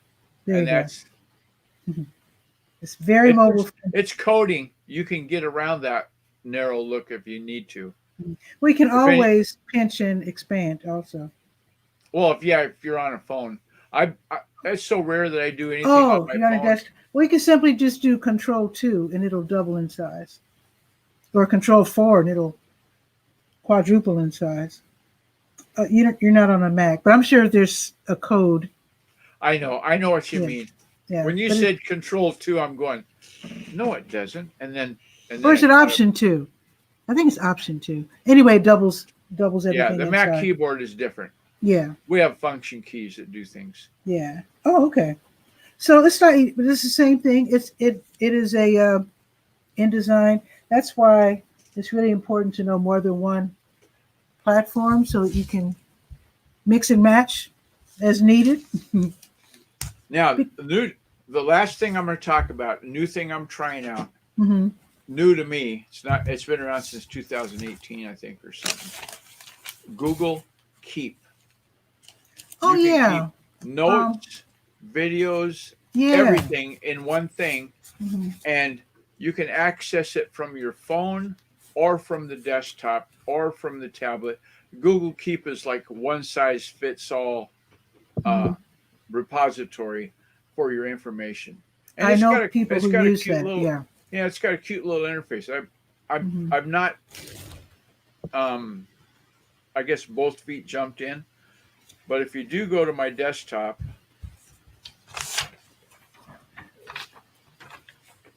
And that's it's very mobile. It's coding. You can get around that narrow look if you need to. We can If always pinch and expand also. Well, if you're on a phone, I it's so rare that I do anything on Oh, my you're on a phone. desk. We can simply just do Control 2 and it'll double in size, or Control 4 and it'll quadruple in size. You're not on a Mac, but I'm sure there's a code. I know what you Yeah, mean. yeah. When you But said Control 2, I'm going, no, it doesn't. And then or is it it kind of, Option 2? I think it's Option 2. Anyway, it doubles yeah, everything the Mac inside. keyboard is different. Yeah, We have function keys that do things. yeah. Oh, okay. So it's not. But it's the same thing. It is a InDesign. That's why it's really important to know more than one platform so that you can mix and match as needed. Now, the last thing I'm going to talk about, new thing I'm trying out, Mm-hmm. new to me. It's been around since 2018, I think, or something. Google Keep. Oh, You can yeah. keep notes, videos, Yeah. everything in one thing, Mm-hmm. and you can access it from your phone or from the desktop or from the tablet. Google Keep is like one size fits all repository for your information. And I it's know got people who a use cute that. little Yeah. it's got a cute little interface. Mm-hmm. I've not I guess both feet jumped in, but if you do go to my desktop,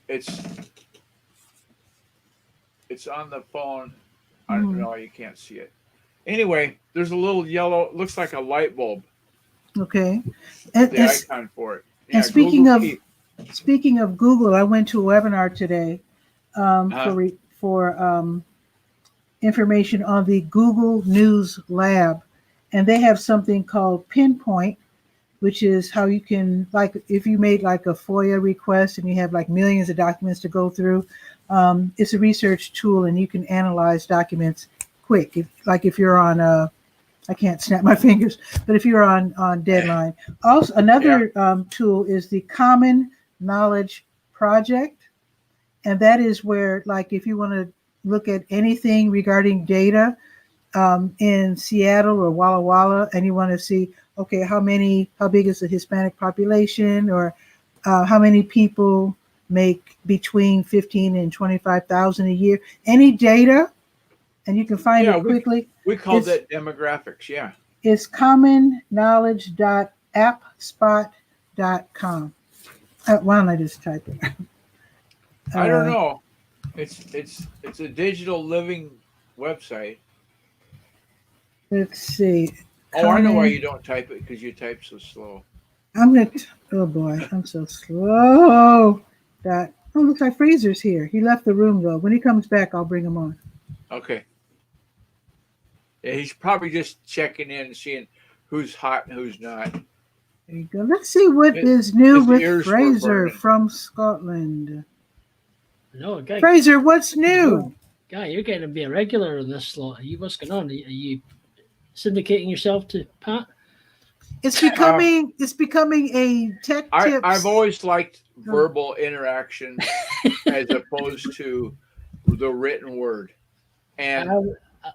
it's on the phone. I don't know, you can't see it. Anyway, there's a little yellow, looks like a light bulb. Okay. The icon for it. Yeah, And speaking Google of Keep. speaking of Google, I went to a webinar today for information on the Google News Lab, and they have something called Pinpoint, which is how you can, like, if you made like a FOIA request and you have like millions of documents to go through, it's a research tool and you can analyze documents quick. If you're on I can't snap my fingers, but if you're on deadline. Also, another tool is the Common Knowledge Project, and that is where, like, if you want to look at anything regarding data in Seattle or Walla Walla, and you want to see, okay, how big is the Hispanic population, or how many people make between 15 and 25,000 a year, any data, and you can find it quickly. We call that demographics. Yeah. It's common-knowledge.appspot.com. Why don't I just type it? I don't know. It's a digital living website. Let's see. Oh, I know why you don't type it, because you type so slow. Oh boy, I'm so slow. Looks like Fraser's here. He left the room though. When he comes back, I'll bring him on. Okay. Yeah, he's probably just checking in and seeing who's hot and who's not. There you go. Let's see what is new with Fraser from Scotland. No, guy. Fraser, what's new? Guy, you're getting to be a regular in this slot. What's going on? Are you syndicating yourself to Pat? It's becoming a tech tips. I've always liked verbal interaction as opposed to the written word, and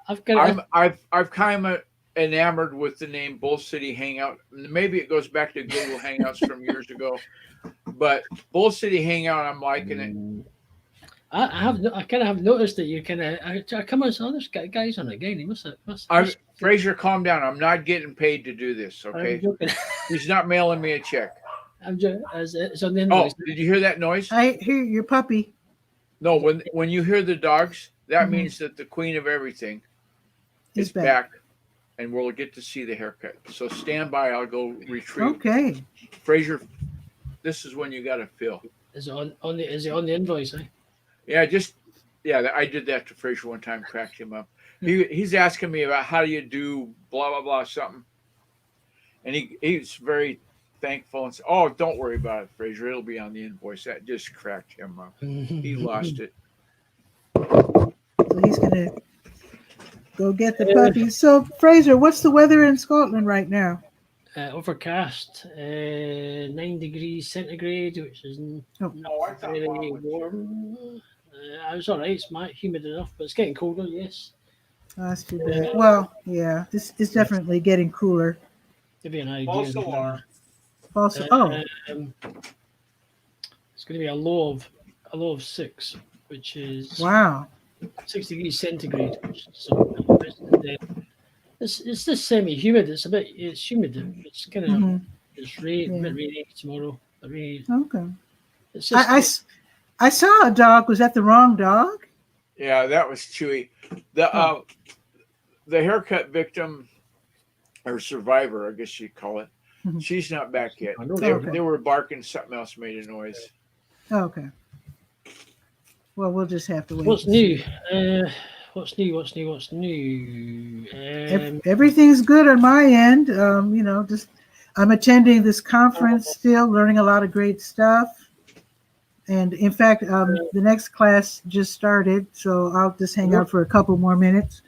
I've kind of enamored with the name Bull City Hangout. Maybe it goes back to Google Hangouts from years ago, but Bull City Hangout, I'm liking it. I kind of have noticed that you kind of I come on. Oh, this guy's on again. He must. Fraser, calm down. I'm not getting paid to do this. Okay, he's not mailing me a check. I'm just. It's on the invoice. Oh, did you hear that noise? I hear your puppy. No, when you hear the dogs, that means that the queen of everything is back, and we'll get to see the haircut. So stand by. I'll go retrieve. Okay. Fraser, this is when you got to fill. Is it on the invoice? Eh? Yeah, I did that to Fraser one time, cracked him up. He's asking me about how do you do blah blah blah something, and he's very thankful and said, "Oh, don't worry about it, Fraser. It'll be on the invoice." That just cracked him up. He lost it. So he's gonna go get the puppy. So Fraser, what's the weather in Scotland right now? Overcast, 9 degrees centigrade, which is not very warm. I was all right. It's humid enough, but it's getting colder. Yes. Oh, that's too bad. Well, yeah, this is definitely getting cooler. Give you an idea. False alarm. Also, It's going to be a low of 6, which is wow. 6 degrees centigrade. So it's just semi-humid. It's humid. It's kind of Mhm. it's Yeah. a bit rainy tomorrow. But rainy. Okay. It's just I saw a dog. Was that the wrong dog? Yeah, that was Chewy. The haircut victim or survivor, I guess you'd call it. Mhm. She's not back yet. I know They were barking. Something else made a noise. Okay. Well, we'll just have to wait. What's to new? see. What's new? What's new? Everything's good on my end. Just I'm attending this conference still, learning a lot of great stuff. And in fact, the next class just started, so I'll just hang out for a couple more minutes.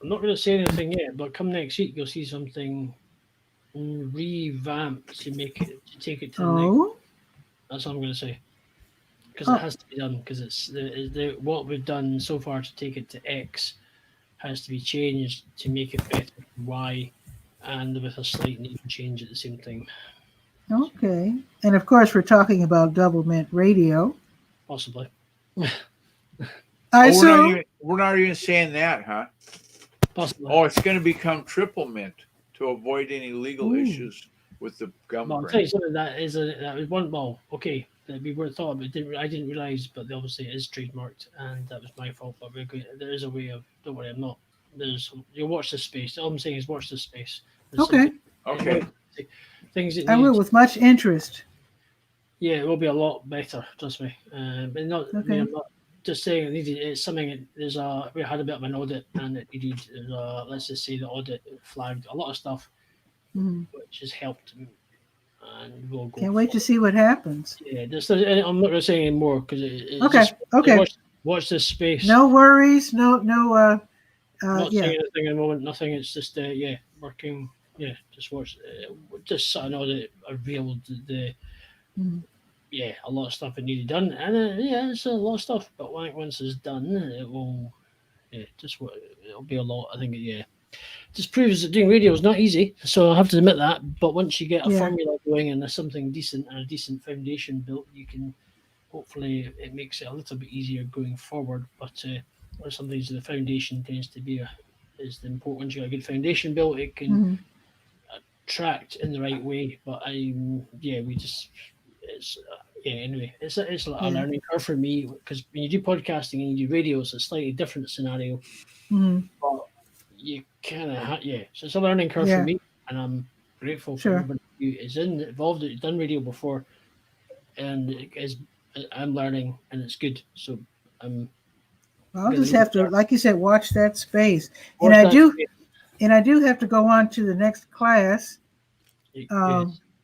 I'm not going to say anything yet, but come next week, you'll see something revamped to take it to the next. That's what I'm going to say. Because it has to be done. Because it's what we've done so far to take it to X has to be changed to make it better for Y, and with a slight name change at the same time. Okay. And of course, we're talking about Double Mint Radio. Possibly. We're not even saying that, huh? Possibly. Oh, it's going to become Triple Mint to avoid any legal issues with the gum. Well, I'll tell you something. That was one. Well, okay, we were thought, but I didn't realize. But obviously, it is trademarked, and that was my fault. But we're going. There is a way of. Don't worry, I'm not. You watch this space. All I'm saying is watch this space. Okay. Okay. Things that I will with much interest. Yeah, it will be a lot better. Trust me. But not. Okay. I'm not just saying it needed. It's something. We had a bit of an audit, and it needed. Let's just say the audit flagged a lot of stuff, which has helped. And we'll go. Can't wait to see what happens. Yeah, I'm not going to say any more because Okay. Watch this space. No worries. No. Not saying anything at the moment. Nothing. It's just working. Yeah, just watch. Just I know that I revealed a lot of stuff that needed done, and it's a lot of stuff. But once it's done, it will. Yeah, it'll be a lot. I think. Yeah. Just proves that doing radio is not easy, so I have to admit that. But once you get a formula going and there's something decent and a decent foundation built, you can hopefully it makes it a little bit easier going forward. But sometimes the foundation tends to be is the important. Once you got a good foundation built, it can attract in the right way. But anyway, it's a learning curve for me because when you do podcasting and you do radio, it's a slightly different scenario. But you kind of so it's a learning curve for me, and I'm grateful for everybody who is involved, who's done radio before, and I'm learning, and it's good. So I'll just have to, like you said, watch that space, and I do have to go on to the next class.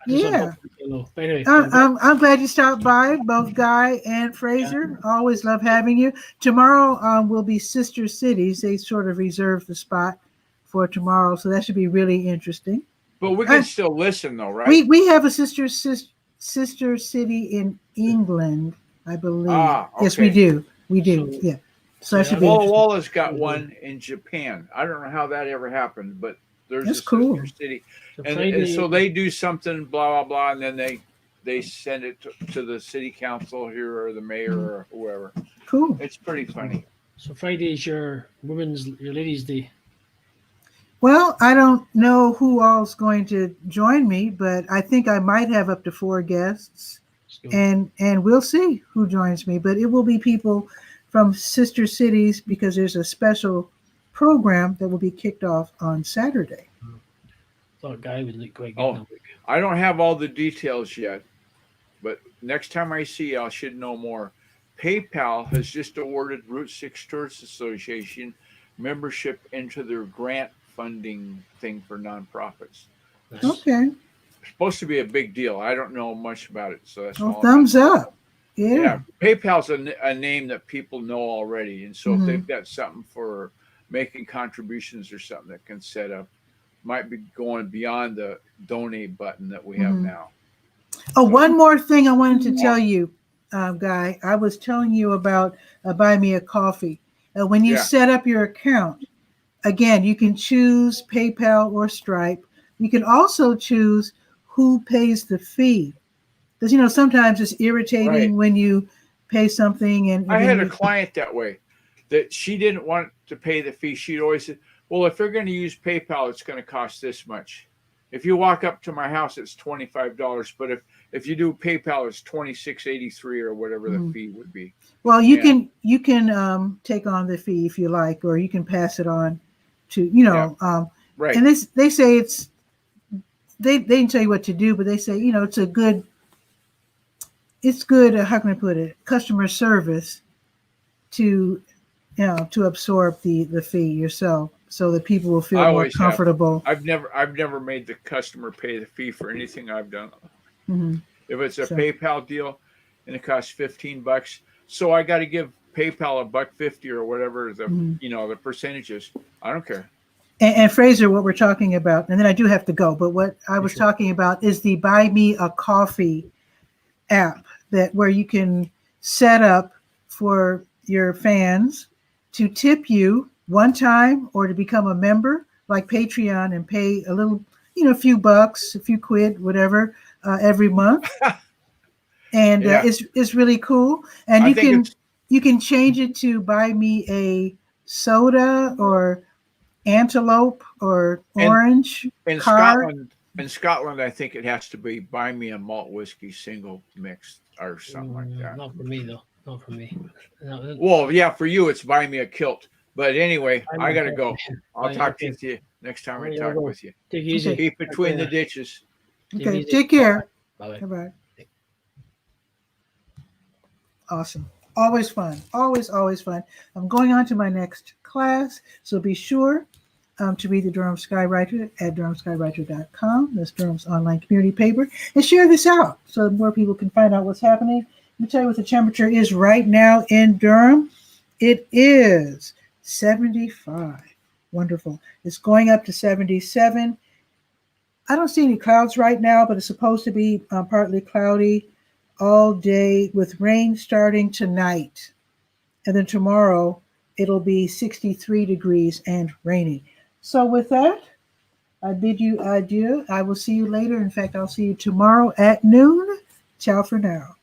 Anyway, I'm glad you stopped by, both Guy and Fraser. Always love having you. Tomorrow will be Sister Cities. They sort of reserved the spot for tomorrow, so that should be really interesting. But we can still listen, though, right? We have a sister city in England, I believe. Okay. Yes, we do. We do. Yeah. So that should be. Walla Walla's got one in Japan. I don't know how that ever happened, but there's a sister city. And so they do something, blah, blah, blah, and then they send it to the city council here or the mayor or whoever. Cool. It's pretty funny. So Friday is your ladies' day. Well, I don't know who all's going to join me, but I think I might have up to 4 guests, and we'll see who joins me. But it will be people from sister cities because there's a special program that will be kicked off on Saturday. Thought Guy would look quite good. I don't have all the details yet, but next time I see you, I should know more. PayPal has just awarded Route 6 Tourist Association membership into their grant funding thing for nonprofits. Okay. It's supposed to be a big deal. I don't know much about it, so that's all. Thumbs up. Yeah. PayPal's a name that people know already, and so if they've got something for making contributions or something that can set up, might be going beyond the donate button that we have now. Oh, one more thing I wanted to tell you. Guy, I was telling you about Buy Me a Coffee. When you set up your account, again, you can choose PayPal or Stripe. You can also choose who pays the fee. Because, sometimes it's irritating when you pay something. And I had a client that way, that she didn't want to pay the fee. She'd always say, well, if you're going to use PayPal, it's going to cost this much. If you walk up to my house, it's $25. But if you do PayPal, it's $26.83 or whatever the fee would be. Well, you can take on the fee if you like, or you can pass it on to right. And they say they didn't tell you what to do, but they say it's good. How can I put it? Customer service to absorb the fee yourself, so that people will feel more comfortable. I've never made the customer pay the fee for anything I've done. If it's a PayPal deal and it costs $15, so I got to give PayPal $1.50 or whatever the percentages. I don't care. And Fraser, what we're talking about, and then I do have to go, but what I was talking about is the Buy Me a Coffee app where you can set up for your fans to tip you one time or to become a member like Patreon and pay a little, a few bucks, a few quid, whatever, every month. And it's really cool. And you can change it to buy me a soda or antelope or orange. In Scotland, I think it has to be buy me a malt whiskey single mix or something like that. Not for me though. Not for me. No. Well, yeah, for you it's buy me a kilt. But anyway, I gotta go. I'll talk to you next time I talk with you. Take it easy. Keep between the ditches. Okay, take care. Bye. Bye. Awesome. Always fun. Always fun. I'm going on to my next class, so be sure to read the Durham Skywriter at durhamskywriter.com. That's Durham's online community paper. And share this out so more people can find out what's happening. Let me tell you what the temperature is right now in Durham. It is 75. Wonderful. It's going up to 77. I don't see any clouds right now, but it's supposed to be partly cloudy all day with rain starting tonight. And then tomorrow, it'll be 63 degrees and rainy. So with that, I bid you adieu. I will see you later. In fact, I'll see you tomorrow at noon. Ciao for now.